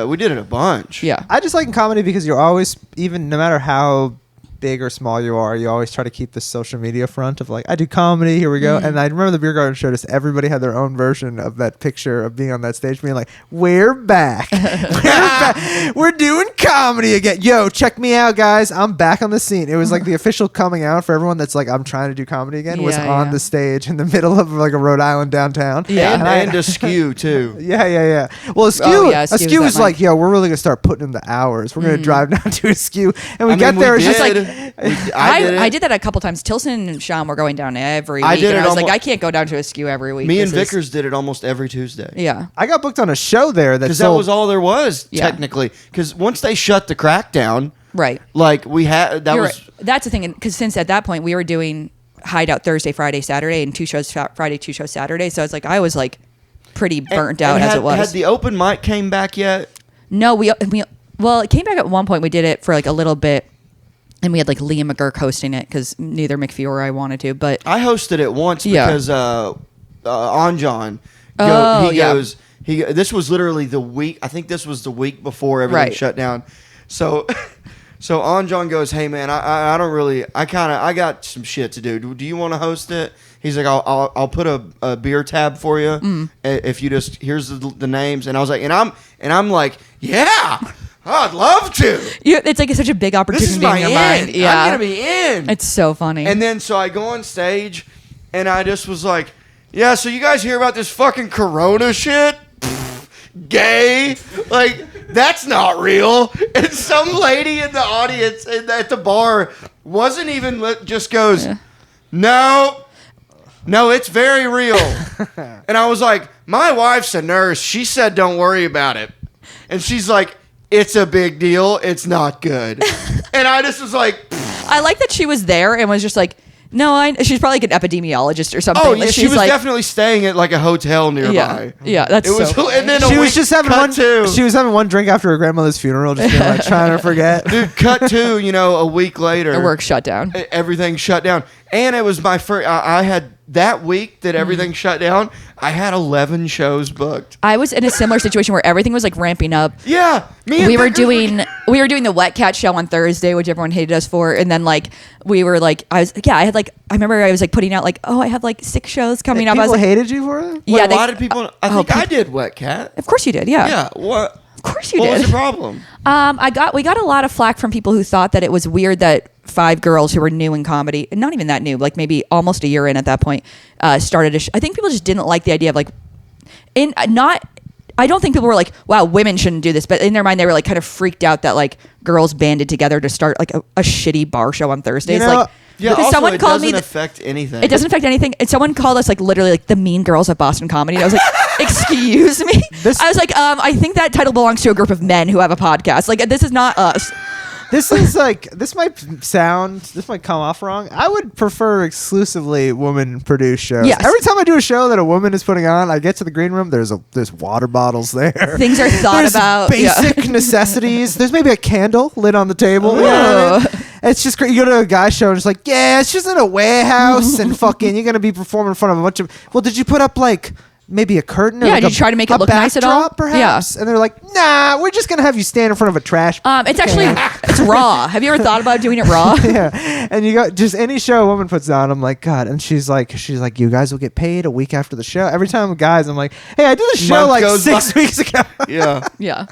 We did it a bunch. Yeah. I just like in comedy because you're always, even no matter how big or small you are, you always try to keep the social media front of like, I do comedy, here we go. And I remember the beer garden show, just everybody had their own version of that picture of being on that stage being like, we're back. We're back. We're doing comedy again. Yo, check me out, guys. I'm back on the scene. It was like the official coming out for everyone that's like, I'm trying to do comedy again, was on the stage in the middle of like a Rhode Island downtown. Yeah. And Askew too. Yeah. Well, Askew Askew was like, yo, we're really gonna start putting in the hours. We're gonna drive down to Askew, and we get there. It's just like I did that a couple times. Tilson and Sean were going down every week. did And it I was like, almo- I can't go down to Askew every week. Me and Vickers did it almost every Tuesday. Yeah. I got booked on a show there Because that was all there was, technically. Because once they shut the crack down, Right. like we had, That's the thing. Because since at that point we were doing Hideout Thursday, Friday, Saturday, and 2 shows Friday, 2 shows Saturday. So it's like I was like pretty burnt out as it was. Had the open mic came back yet? No, well, it came back at one point. We did it for like a little bit. And we had like Liam McGurk hosting it because neither McPhee or I wanted to. But I hosted it once because Anjan goes. This was literally the week. I think this was the week before everything shut down. So Anjan goes, "Hey man, I don't really. I got some shit to do. Do you want to host it?" He's like, "I'll put a beer tab for you if you just here's the names." And I was like, and I'm like, yeah. I'd love to. It's like such a big opportunity This is my in your end. mind. Yeah. I'm gonna be in. It's so funny. And then so I go on stage, and I just was like, "Yeah, so you guys hear about this fucking Corona shit? Pfft, gay? Like that's not real." And some lady in the audience at the bar wasn't even just goes, "No, it's very real." And I was like, "My wife's a nurse. She said don't worry about it." And she's like, "It's a big deal. It's not good." And I just was like, I like that she was there and was just like, no, she's probably like an epidemiologist or something. oh, Like, yeah, she she's was like, definitely staying at like a hotel nearby. Yeah, that's It was, so and then she a was week, just having cut one. to, She was having one drink after her grandmother's funeral, just being like trying to forget. dude, cut to, a week later, her work shut down. everything shut down. And it was my first, I had that week that everything shut down, I had 11 shows booked. I was in a similar situation where everything was like ramping up. Yeah. We were doing the Wet Cat show on Thursday, which everyone hated us for, and then like we were like, I remember I was like putting out like, oh, I have like 6 shows coming up. I People was like, hated you for it. yeah, why did people, I think I did Wet Cat. Of course you did, yeah. Yeah. What? Of course you What did. was the problem? We got a lot of flack from people who thought that it was weird that 5 girls who were new in comedy, not even that new, like maybe almost a year in at that point, started I think people just didn't like the idea of like, I don't think people were like, wow, women shouldn't do this, but in their mind they were like kind of freaked out that like girls banded together to start like a shitty bar show on Thursdays. Like, yeah, because also, someone it called doesn't me. affect anything. It doesn't affect anything. And someone called us like literally like the mean girls of Boston comedy. And I was like, excuse me. I was like, I think that title belongs to a group of men who have a podcast. Like this is not us. This might come off wrong. I would prefer exclusively woman-produced shows. Yes. Every time I do a show that a woman is putting on, I get to the green room. There's water bottles there. Things are thought There's about. basic necessities. There's maybe a candle lit on the table. You know what I mean? It's just great. You go to a guy show and it's like, yeah, it's just in a warehouse and fucking you're gonna be performing in front of a bunch of. Well, did you put up like maybe a curtain? Or Yeah, like did you try to make it look nice at all? backdrop, perhaps? Yeah. And they're like, nah, we're just gonna have you stand in front of a trash. It's actually it's raw. Have you ever thought about doing it raw? Yeah, and you got just any show a woman puts on, I'm like, God, and she's like, you guys will get paid a week after the show. Every time guys, I'm like, hey, I did the show Month like goes 6 by. weeks ago. Yeah. Yeah.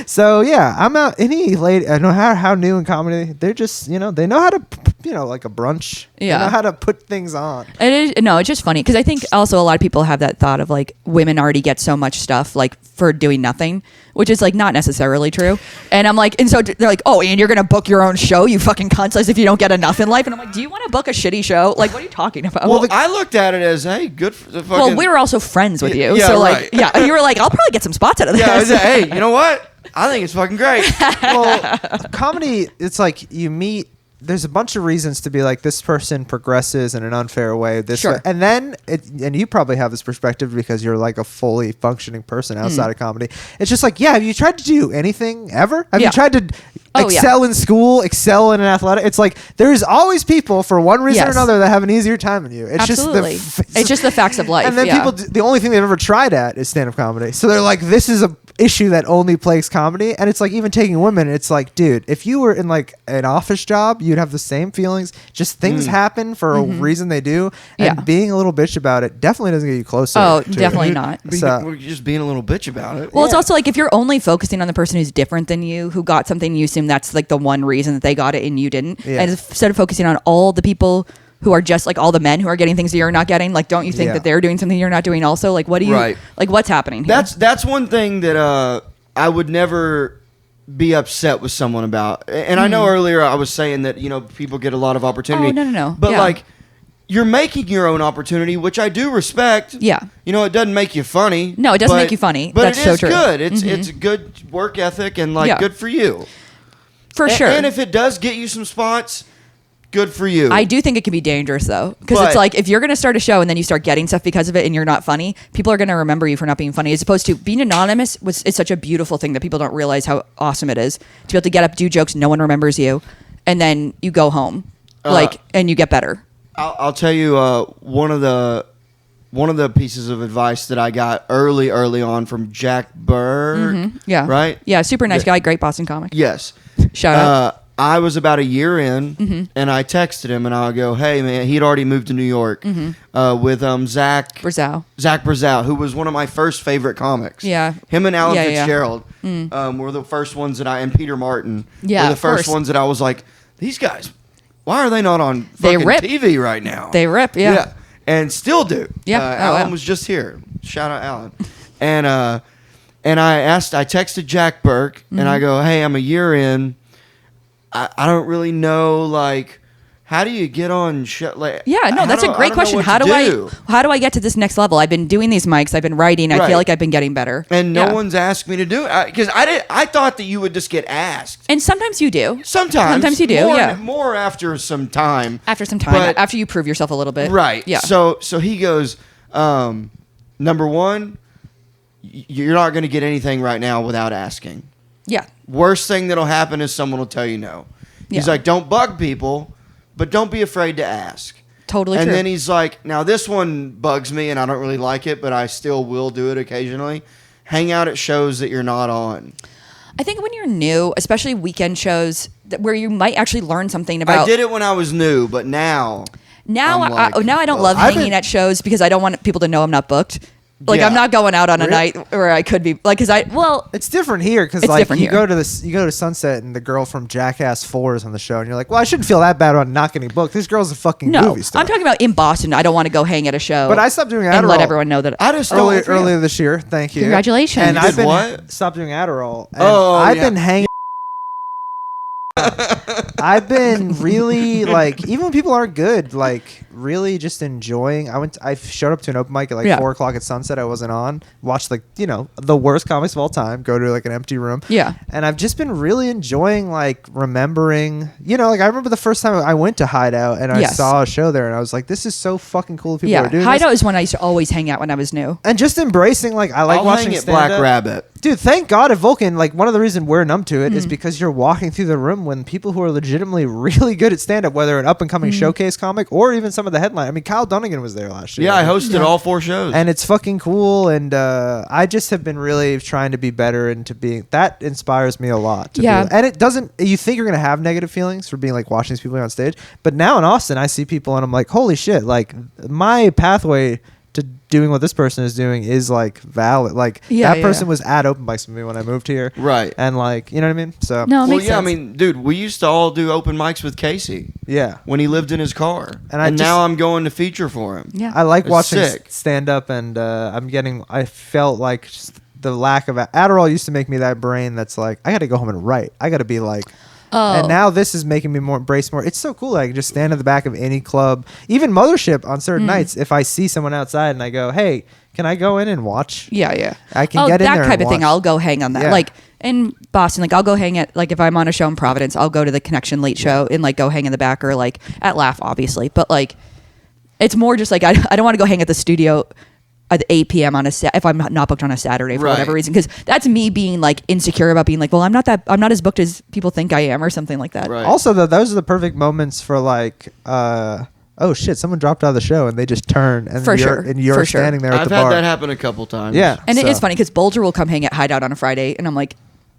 So yeah, I'm out. Any lady, I know how new in comedy. They're just they know how to like a brunch. Yeah. They know how to put things on. It is no, it's just funny because I think also a lot of people have that thought of like women already get so much stuff like for doing nothing, which is like not necessarily true. And I'm like, and so they're like, oh, and you're gonna book your own show, you fucking cunts, as if you don't get enough in life. And I'm like, do you want to book a shitty show? Like, what are you talking about? Well, I looked at it as, hey, good for the fucking. well, we were also friends with you, Yeah, so like, right. yeah, you were like, I'll probably get some spots out of this. Yeah, I was like, hey, you know what? I think it's fucking great. Well, comedy, it's like you meet. There's a bunch of reasons to be like, this person progresses in an unfair way. Sure. And then, and you probably have this perspective because you're like a fully functioning person outside of comedy. It's just like, yeah, have you tried to do anything ever? Have you tried to excel in school, excel in an athletic? It's like, there's always people for one reason or another that have an easier time than you. It's Absolutely. it's just the facts of life. And then people, the only thing they've ever tried at is stand-up comedy. So they're like, this is a issue that only plagues comedy. And it's like, even taking women, it's like, dude, if you were in like an office job, you'd have the same feelings. Just things happen for a reason they do. And being a little bitch about it definitely doesn't get you closer. Oh, to definitely it. not. We're just being a little bitch about it. Well, it's also like if you're only focusing on the person who's different than you, who got something, you assume that's like the one reason that they got it and you didn't. Yeah. And instead of focusing on all the people who are just like all the men who are getting things that you're not getting, like, don't you think that they're doing something you're not doing also? Like, what do you, like, what's happening here? That's one thing that I would never be upset with someone about. And I know earlier I was saying that, people get a lot of opportunity. Oh, no. But Yeah. like, you're making your own opportunity, which I do respect. Yeah. It doesn't make you funny. No, it doesn't make you funny. But That's it so is true. good. It's a good work ethic and like good for you. For sure. And if it does get you some spots, good for you. I do think it can be dangerous though, because But- it's like if you're going to start a show and then you start getting stuff because of it and you're not funny, people are going to remember you for not being funny. As opposed to being anonymous is such a beautiful thing that people don't realize how awesome it is to be able to get up, do jokes, no one remembers you, and then you go home, and you get better. I'll tell you one of the pieces of advice that I got early on from Jack Burr. Yeah. Right? Yeah. Super nice guy. Great Boston comic. Yes. Shout out. I was about a year in, and I texted him, and I go, "Hey, man!" He'd already moved to New York with Zach Brazow, who was one of my first favorite comics. Yeah. Him and Alan Yeah, yeah. Fitzgerald were the first ones and Peter Martin Yeah, were the of first course. ones that I was like, these guys, why are they not on They fucking rip. TV right now? They rip. Yeah. And still do. Yeah. Alan wow. was just here. Shout out Alan. And I texted Jack Burke, and I go, "Hey, I'm a year in. I don't really know, like, how do you get on shit? Like, Yeah, no, that's a great question. How do I get to this next level? I've been doing these mics. I've been writing. I Right. feel like I've been getting better. And no Yeah. one's asked me to do it because I thought that you would just get asked. And sometimes you do. Sometimes you do. More, Yeah. more after some time. After some time, But- after you prove yourself a little bit. Right. Yeah. So he goes, number one, you're not going to get anything right now without asking. Yeah. Worst thing that'll happen is someone will tell you no. He's Yeah. like, don't bug people, but don't be afraid to ask. Totally And true. then he's like, now this one bugs me and I don't really like it, but I still will do it occasionally. Hang out at shows that you're not on. I think when you're new, especially weekend shows, where you might actually learn something about. I did it when I was new, but now Now, I'm like, now I don't love I've hanging been- at shows because I don't want people to know I'm not booked. Like Yeah. I'm not going out on a Really? night where I could be like, It's different here because It's like different you here. go to Sunset and the girl from Jackass 4 is on the show and you're like, well, I shouldn't feel that bad about not getting booked. This girl's a fucking no, movie star. I'm talking about in Boston. I don't want to go hang at a show. But I stopped doing Adderall. and let everyone know that. I just don't. earlier this year. Thank you. Congratulations. And You I've did been what? stopped doing Adderall. And Oh, I've yeah. been hanging. I've been really like, even when people aren't good, like really just enjoying. I showed up to an open mic at like 4:00 at Sunset. I wasn't on. Watched like the worst comics of all time. Go to like an empty room. Yeah. And I've just been really enjoying like remembering. Like I remember the first time I went to Hideout and I saw a show there, and I was like, this is so fucking cool. People are doing Hideout this. is when I used to always hang out when I was new. And just embracing like I like I'll watching hang at stand-up. Black Rabbit. Dude, thank God at Vulcan, like one of the reasons we're numb to it is because you're walking through the room when people who are legitimately really good at stand-up, whether an up-and-coming showcase comic or even some of the headline. I mean, Kyle Dunnigan was there last year. Yeah, I hosted all 4 shows. And it's fucking cool, and I just have been really trying to be better into being, that inspires me a lot. To Yeah. be, and it doesn't, you think you're going to have negative feelings for being like watching these people on stage, but now in Austin, I see people and I'm like, holy shit, like my pathway to doing what this person is doing is like valid. Like that person was at open mics with me when I moved here. Right. And like, you know what I mean? So No, it Well, makes yeah, I sense. mean, dude, we used to all do open mics with Casey yeah. when he lived in his car. And I now just- I'm going to feature for him. Yeah. I like It's watching sick. stand up, and I felt like just the lack of Adderall used to make me that brain that's like, I got to go home and write. I got to be like, and now this is making me more embrace more. It's so cool. I can just stand in the back of any club, even Mothership on certain nights. If I see someone outside and I go, hey, can I go in and watch? Yeah. I can get in that there type and of thing. watch. I'll go hang on that. Yeah. Like in Boston, like I'll go hang at, like if I'm on a show in Providence, I'll go to the Connection late show and like go hang in the back, or like at Laugh, obviously. But like, it's more just like I don't want to go hang at the studio at 8 p.m. on if I'm not booked on a Saturday for Right. whatever reason, because that's me being like insecure about being like, well, I'm not as booked as people think I am, or something like that. Right. Also, though, those are the perfect moments for like, oh shit, someone dropped out of the show and they just turn and For you're, sure. and you're For sure. standing there at I've the had bar. that happen a couple times. Yeah. And it So- is funny because Bulger will come hang at Hideout on a Friday, and I'm like,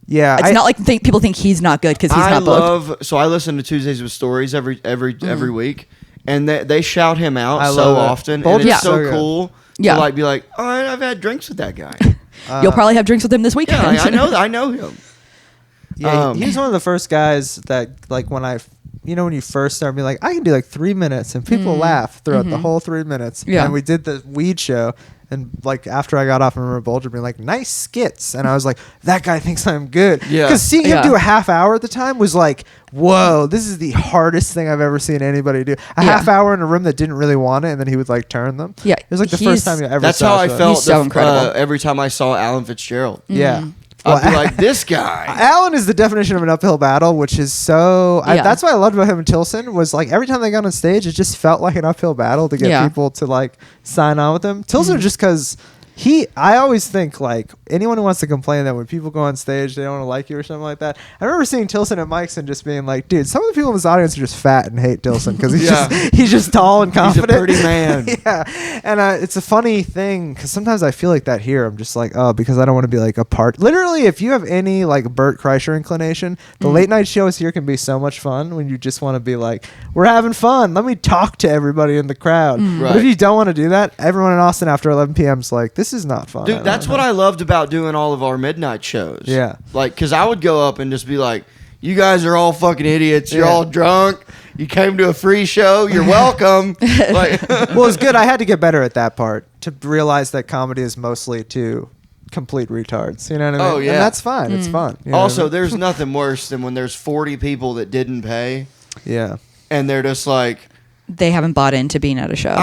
Yeah. it's not like people think he's not good because he's I not booked. so I listen to Tuesdays with Stories every week, and they shout him out I so love it. often, and Bulger's it's so so good. cool Yeah. to like be like, oh, I've had drinks with that guy. You'll probably have drinks with him this weekend. Yeah, I know him. Yeah, he was one of the first guys that, like, when when you first start being like, I can do like 3 minutes and people laugh throughout the whole 3 minutes. Yeah. And we did the weed show. And like after I got off, I remember Bulger being like, nice skits. And I was like, that guy thinks I'm good. Yeah. Because seeing him Yeah. do a half hour at the time was like, whoa, this is the hardest thing I've ever seen anybody do. A Yeah. half hour in a room that didn't really want it, and then he would like turn them. Yeah, It was like the he's- first time you ever That's saw how a I show. felt He's so incredible. every time I saw Alan Fitzgerald. Yeah. I'd be Well, like, this guy. Alan is the definition of an uphill battle, which is so. Yeah. That's what I loved about him and Tilson was like every time they got on stage, it just felt like an uphill battle to get Yeah. people to like sign on with him. Tilson just because I always think like anyone who wants to complain that when people go on stage they don't want to like you or something like that. I remember seeing Tilson at Mike's and just being like, dude, some of the people in this audience are just fat and hate Tilson because he's just tall and He's a confident. pretty man. Yeah, and it's a funny thing because sometimes I feel like that here. I'm just like, oh, because I don't want to be like a part. Literally, if you have any like Bert Kreischer inclination, the late night shows here can be so much fun when you just want to be like, we're having fun. Let me talk to everybody in the crowd. But Right. if you don't want to do that, everyone in Austin after 11 p.m. is like, this is not fun. Dude, that's what I loved about doing all of our midnight shows. Yeah. Like, because I would go up and just be like, you guys are all fucking idiots. You're Yeah. all drunk. You came to a free show. You're welcome. Like, Well, it's good. I had to get better at that part to realize that comedy is mostly to complete retards. You know what I mean? Oh, yeah. And that's fine. It's fun. You know what I also, mean? there's nothing worse than when there's 40 people that didn't pay Yeah. and they're just like, They haven't bought into being at a show. you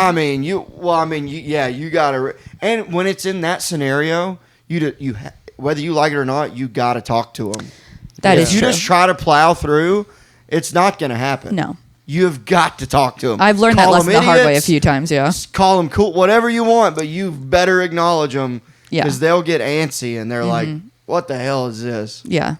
gotta. And when it's in that scenario, whether you like it or not, you gotta talk to them. That If is you true. just try to plow through, it's not gonna happen. No. You have got to talk to them. I've learned that lesson the hard way a few times. Yeah. Call them cool, whatever you want, but you better acknowledge them Yeah. because they'll get antsy and they're like, "What the hell is this?" Yeah.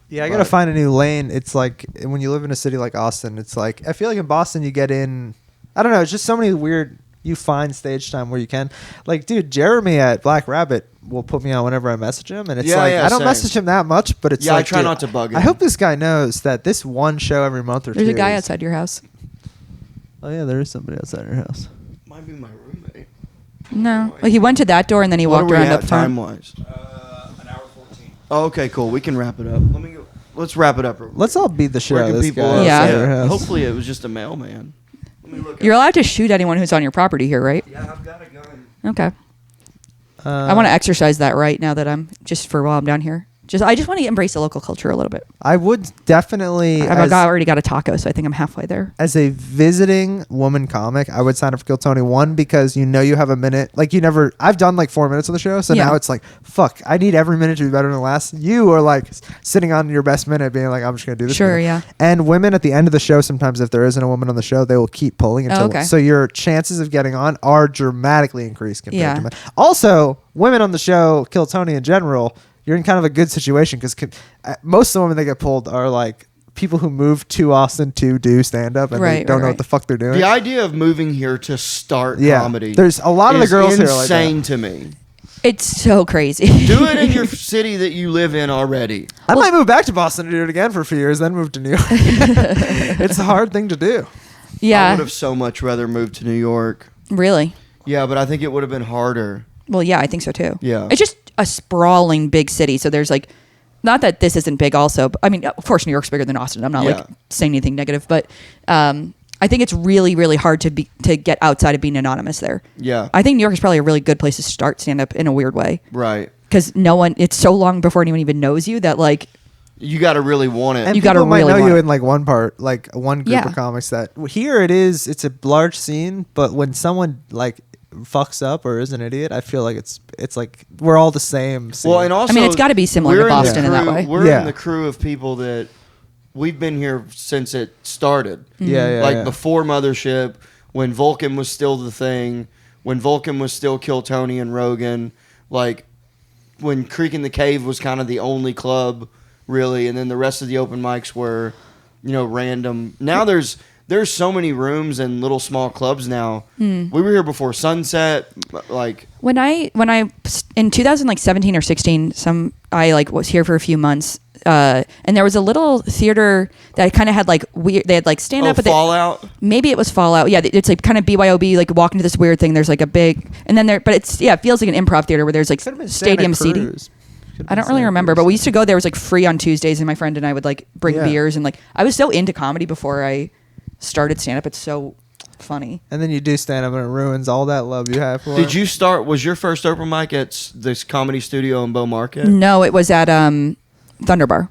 Yeah, I gotta find a new lane. It's like when you live in a city like Austin, it's like I feel like in Boston you get in. I don't know. It's just so many weird. You find stage time where you can. Like, dude, Jeremy at Black Rabbit will put me on whenever I message him, and it's Yeah, like yeah, I don't same. message him that much, but it's Yeah, I like try dude, not to bug him. I hope this guy knows that this one show every month or There's two. a guy is- outside your house. Oh yeah, there is somebody outside your house. Might be my roommate. No. Well, he went to that door and then he What walked are we around at up front. time wise? An hour 14. Oh, okay, cool. We can wrap it up. Let's wrap it up. Real quick. Let's all beat the shit Where out of can this people? guy. Yeah. outside your house. Hopefully, it was just a mailman. Let me look. You're allowed to shoot anyone who's on your property here, right? Yeah, I've got a gun. Okay. I want to exercise that right now that I'm just for while I'm down here. I just want to embrace the local culture a little bit. I would definitely. I've already got a taco, so I think I'm halfway there. As a visiting woman comic, I would sign up for Kill Tony. One, because you have a minute. Like I've done like 4 minutes of the show, so now it's like, fuck, I need every minute to be better than the last. You are like sitting on your best minute, being like, I'm just gonna do this. Sure, minute. yeah. And women at the end of the show, sometimes if there isn't a woman on the show, they will keep pulling until. okay. So your chances of getting on are dramatically increased compared to Yeah. men. Also, women on the show, Kill Tony in general, you're in kind of a good situation because most of the women that get pulled are like people who moved to Austin to do stand up and they don't know what the fuck they're doing. The idea of moving here to start Yeah. comedy, There's a lot of the is girls here are like that. insane to me. It's so crazy. Do it in your city that you live in already. I might move back to Boston to do it again for a few years, then move to New York. It's a hard thing to do. I Yeah. would have so much rather moved to New York. Really? Yeah, but I think it would have been harder. Well, yeah, I think so too. Yeah. It's just a sprawling big city. So there's like, not that this isn't big also, but I mean, of course New York's bigger than Austin. I'm not Yeah. like saying anything negative, but I think it's really, really hard to get outside of being anonymous there. Yeah. I think New York is probably a really good place to start stand up in a weird way. Right. Because it's so long before anyone even knows you that like, You got to really want it. And You people gotta might really know want you it. in like one part, like one group Yeah. of comics that here it's a large scene, but when someone like fucks up or is an idiot, I feel like it's like we're all the same scene. Well, and also, I mean, it's gotta be similar to we're in the Boston in that crew- way. We're Yeah. in the crew of people that we've been here since it started. yeah, Like yeah. before Mothership, when Vulcan was still the thing, when Vulcan was still Kill Tony and Rogan, like when Creek in the Cave was kind of the only club, really, and then the rest of the open mics were, random. Now there's so many rooms and little small clubs now. We were here before Sunset, like when I in 2017 or 16, I like was here for a few months, and there was a little theater that kind of had like weird. They had like stand up, but Fallout. maybe it was Fallout. Yeah, it's like kind of BYOB. Like walk into this weird thing. There's like a big, and then but it feels like an improv theater where there's like Could've been stadium Santa seating. Cruz. Could've I been don't really Santa remember, Cruz. but we used to go there. It was like free on Tuesdays, and my friend and I would like bring Yeah. beers, and like I was so into comedy before I started stand up. It's so funny. And then you do stand up and it ruins all that love you have for it. Did you start? Was your first open mic at this comedy studio in Bow Market? No, it was at Thunderbar.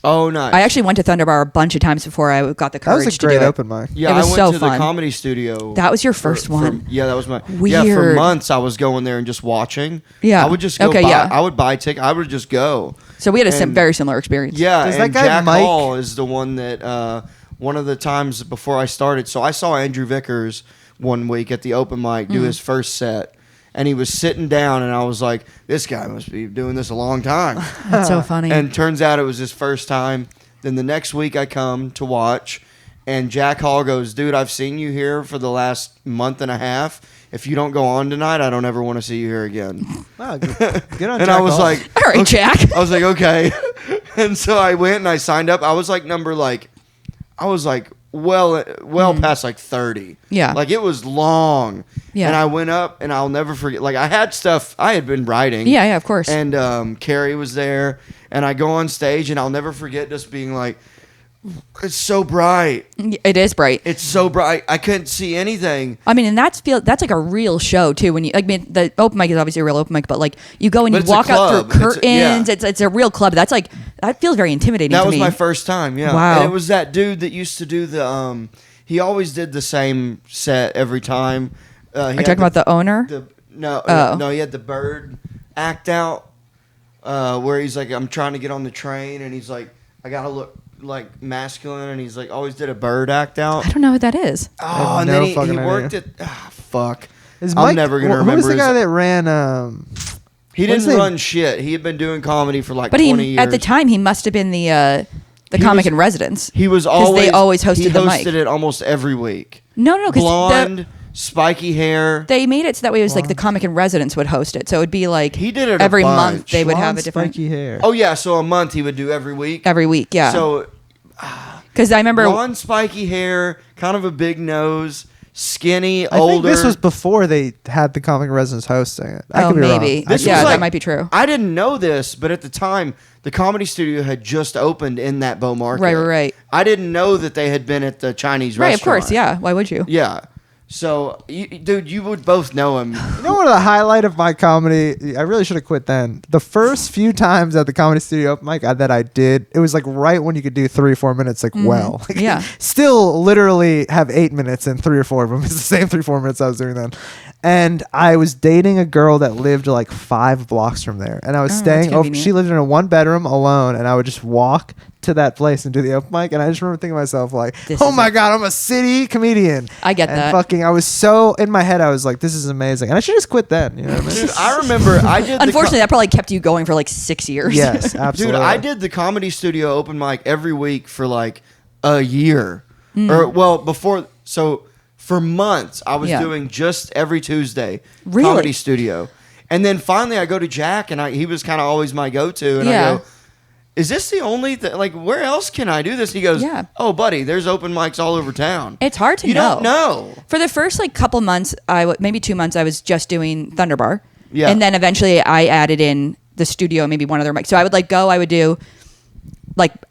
Oh, nice. I actually went to Thunderbar a bunch of times before I got the That courage was a to great do it. open mic. Yeah, It was I went so to fun. the comedy studio. That was your first one? Yeah, that was my. Yeah, for Weird. months I was going there and just watching. Yeah. I would just go Okay, buy. yeah. I would buy tickets. I would just go. So we had a And- very similar experience. Yeah, Does and that guy Jack Mike- Hall is the one that one of the times before I started. So I saw Andrew Vickers one week at the open mic do his first set. And he was sitting down, and I was like, "This guy must be doing this a long time." That's so funny. And turns out it was his first time. Then the next week I come to watch, and Jack Hall goes, "Dude, I've seen you here for the last month and a half. If you don't go on tonight, I don't ever want to see you here again." Wow, good on And Jack I was Hall. like, All right, Jack. I was like, okay. And so I went and I signed up. I was like well past like 30. Yeah. Like it was long. Yeah. And I went up and I'll never forget. Like I had stuff I had been writing. Yeah, of course. And Carrie was there. And I go on stage and I'll never forget just being like, it's so bright. It is bright. It's so bright. I couldn't see anything. I mean, and that's like a real show too. When I mean, the open mic is obviously a real open mic, but like you go and But you it's a walk out club. through It's a- yeah. curtains. It's a real club. That feels very intimidating. That to was me. my first time, yeah. Wow. And it was that dude that used to do the he always did the same set every time. Are you talking about the owner? No, he had the bird act out where he's like, I'm trying to get on the train, and he's like, I gotta look like masculine, and he's like always did a bird act out. I don't know who that is. Oh, have and no then he fucking worked idea. at fuck. Is I'm Mike- never gonna who remember. was the his- guy that ran? he what is didn't it? run shit. He had been doing comedy for like But 20 years. at the time, he must have been the He comic was- in residence. he was 'Cause always they always hosted he the hosted mic. it almost every week. No, because Blonde, spiky hair. they made it so that way it was like the comic in residence would host it. So it would be like He did it every a month. bunch. They would have blonde, a different spiky hair. Oh yeah, so a month he would do every week. every week. Yeah. So because I remember blonde, spiky hair, kind of a big nose, skinny, I think older. this was before they had the comic residence hosting it. I Oh, could be wrong. maybe. This Yeah, was that like- might be true. I didn't know this, but at the time, the comedy studio had just opened in that Bow Market. Right. I didn't know that they had been at the Chinese Right, of restaurant. course. Yeah. Why would you? Yeah. So, dude, you would both know him. You know what? The highlight of my comedy, I really should have quit then. The first few times at the Comedy Studio open mic that I did, it was like right when you could do 3 or 4 minutes, like well. Like, Yeah. Still literally have 8 minutes and 3 or 4 of them. It's the same 3 or 4 minutes I was doing then. And I was dating a girl that lived like 5 blocks from there. And I was staying over. She lived in a 1-bedroom alone. And I would just walk to that place and do the open mic. And I just remember thinking to myself, like, oh my God, I'm a city comedian. I get and that. Fucking, I was so in my head, I was like, this is amazing. And I should just quit then. You know what I mean? Dude, I remember I did. Unfortunately, that probably kept you going for like 6 years. Yes, absolutely. Dude, I did the Comedy Studio open mic every week for like a year. Or, well, before. So, for months, I was doing just every Tuesday Comedy Studio. And then finally, I go to Jack, and he was kind of always my go-to. And I go, is this the only thing? Like, where else can I do this? He goes, oh, buddy, there's open mics all over town. It's hard to know. You don't know. For the first like couple months, maybe 2 months, I was just doing Thunderbar. Yeah. And then eventually I added in the studio, maybe one other mic. So I would I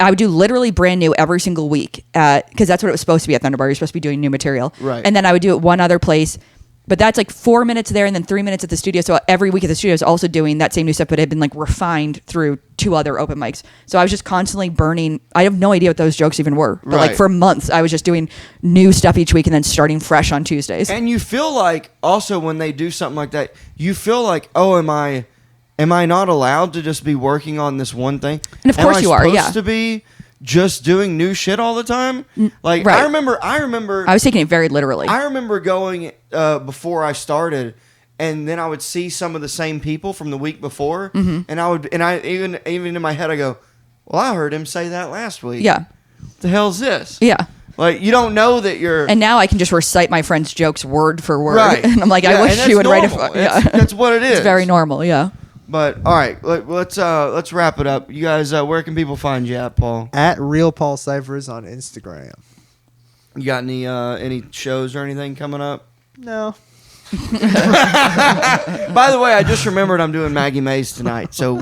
would do literally brand new every single week because that's what it was supposed to be at Thunderbar. You're supposed to be doing new material. Right. And then I would do it one other place. But that's like 4 minutes there and then 3 minutes at the studio. So every week at the studio is also doing that same new stuff, but it had been like refined through 2 other open mics. So I was just constantly burning. I have no idea what those jokes even were. But like for months, I was just doing new stuff each week and then starting fresh on Tuesdays. And you feel like also when they do something like that, you feel like, oh, am I not allowed to just be working on this one thing? And of course you are, yeah. Supposed to be just doing new shit all the time? Like right. I remember I was taking it very literally. I remember going before I started, and then I would see some of the same people from the week before, and I even in my head I go, well, I heard him say that last week. Yeah. What the hell's this? Yeah. Like, you don't know that you're... And now I can just recite my friend's jokes word for word. Right. And I'm like, Yeah, I wish you would normal. write it. That's what it is. It's very normal, yeah. But, all right, let's wrap it up. You guys, where can people find you at, Paul? At Real Paul Cyphers on Instagram. You got any shows or anything coming up? No. By the way, I just remembered I'm doing Maggie Mays tonight, so...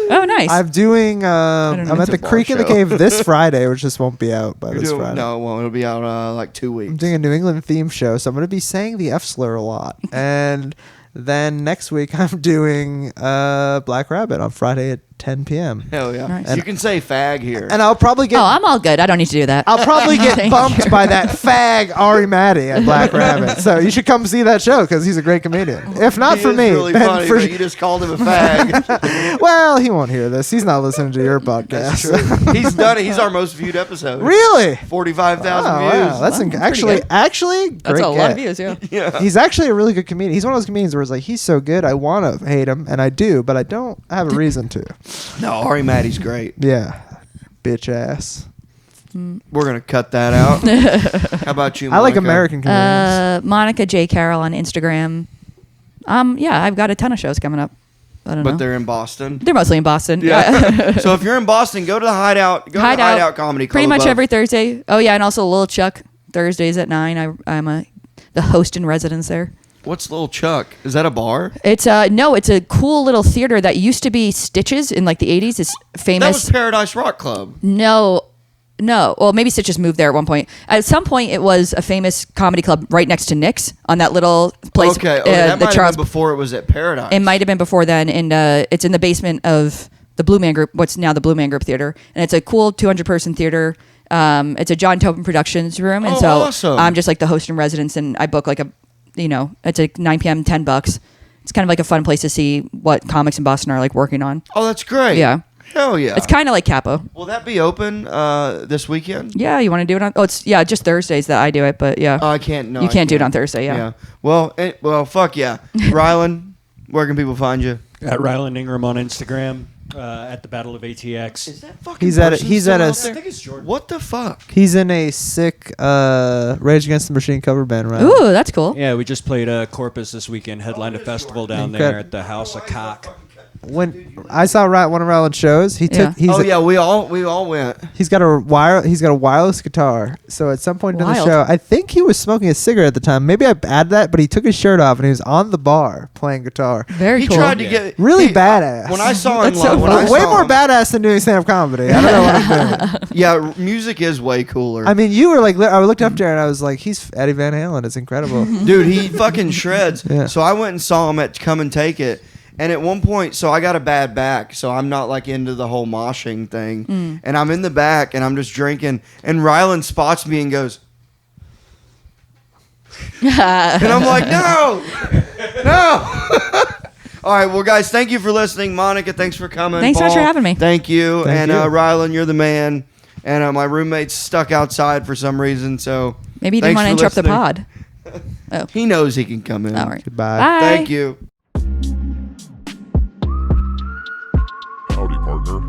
Oh, nice. I'm doing. I'm at the Creek in the Cave this Friday, which just won't be out by this Friday. No, it won't. It'll be out like 2 weeks. I'm doing a New England theme show, so I'm going to be saying the F slur a lot. And then next week, I'm doing Black Rabbit on Friday at 10 p.m. Hell yeah. Nice. You can say fag here. And I'll probably get. Oh, I'm all good. I don't need to do that. I'll probably get Thank bumped you. by that fag Ari Matty at Black Rabbit. So you should come see that show because he's a great comedian. If not He for is me, really then funny, for but you just called him a fag. well, he won't hear this. He's not listening to your podcast. He's done it. He's our most viewed episode. Really? 45,000 views. Wow. That's actually great. That's a lot of guess. views, yeah. Yeah. He's actually a really good comedian. He's one of those comedians where it's like he's so good I want to hate him, and I do, but I don't have a reason to. No, Ari Matty's great. Yeah, bitch ass. We're gonna cut that out. How about you, Monica? I like American comedians. Monica J. Carroll on Instagram. Yeah, I've got a ton of shows coming up. I don't know. But they're in Boston. They're mostly in Boston. Yeah. So if you're in Boston, go to the Hideout. Go to the Hideout Comedy Club. Pretty much above. every Thursday. Oh yeah, and also Lil Chuck Thursdays at 9. I'm the host in residence there. What's Little Chuck? Is that a bar? It's no, it's a cool little theater that used to be Stitches in like the 80s. It's famous. That was Paradise Rock Club. No. Well, maybe Stitches moved there at one point. At some point, it was a famous comedy club right next to Nick's on that little place. Okay, that might have been before it was at Paradise. It might have been before then, and it's in the basement of the Blue Man Group, what's now the Blue Man Group Theater, and it's a cool 200-person theater. It's a John Tobin Productions room, and so awesome. I'm just like the host in residence, and I book like it's like 9 p.m., $10. It's kind of like a fun place to see what comics in Boston are like working on. Oh, that's great. Yeah. Hell yeah. It's kind of like Capo. Will that be open this weekend? Yeah, you want to do it on? Oh, it's just Thursdays that I do it, but yeah. I can't. No, you I can't do it on Thursday. Yeah. Well, fuck yeah. Rylan, where can people find you? At Ryland Ingram on Instagram. At the Battle of ATX. Is that fucking? He's at a I think it's Jordan. What the fuck? He's in a sick Rage Against the Machine cover band, right? Ooh, that's cool. Yeah, we just played Corpus this weekend. Headlined a festival down there at the House of Cock. when I saw one of Ryland's shows, he took. Yeah. We all went. He's got a wireless guitar. So at some point in the Wild. show, I think he was smoking a cigarette at the time. Maybe I added that, but he took his shirt off and he was on the bar playing guitar. Very He cool. tried to get Really badass. When I saw him, That's so when I funny. way saw more him- badass than doing stand-up comedy. I don't know what I'm doing. Yeah, music is way cooler. I mean, you were like, I looked up there and I was like, he's Eddie Van Halen. It's incredible. Dude, he fucking shreds. Yeah. So I went and saw him at Come and Take It. And at one point, so I got a bad back, so I'm not like into the whole moshing thing. And I'm in the back and I'm just drinking. And Ryland spots me and goes, and I'm like, no. All right, well, guys, thank you for listening. Monica, thanks for coming. Thanks so much Paul, for having me. Thank you. Thank you. Ryland, you're the man. And my roommate's stuck outside for some reason, so Maybe you didn't thanks want to for interrupt the listening. pod. Oh. He knows he can come in. All right. Goodbye. Bye. Thank you. Howdy, partner.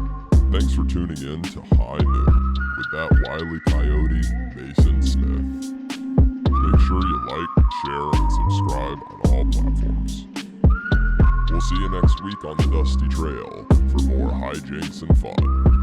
Thanks for tuning in to High Noon with that wily coyote, Mason Smith. Make sure you like, share, and subscribe on all platforms. We'll see you next week on the Dusty Trail for more hijinks and fun.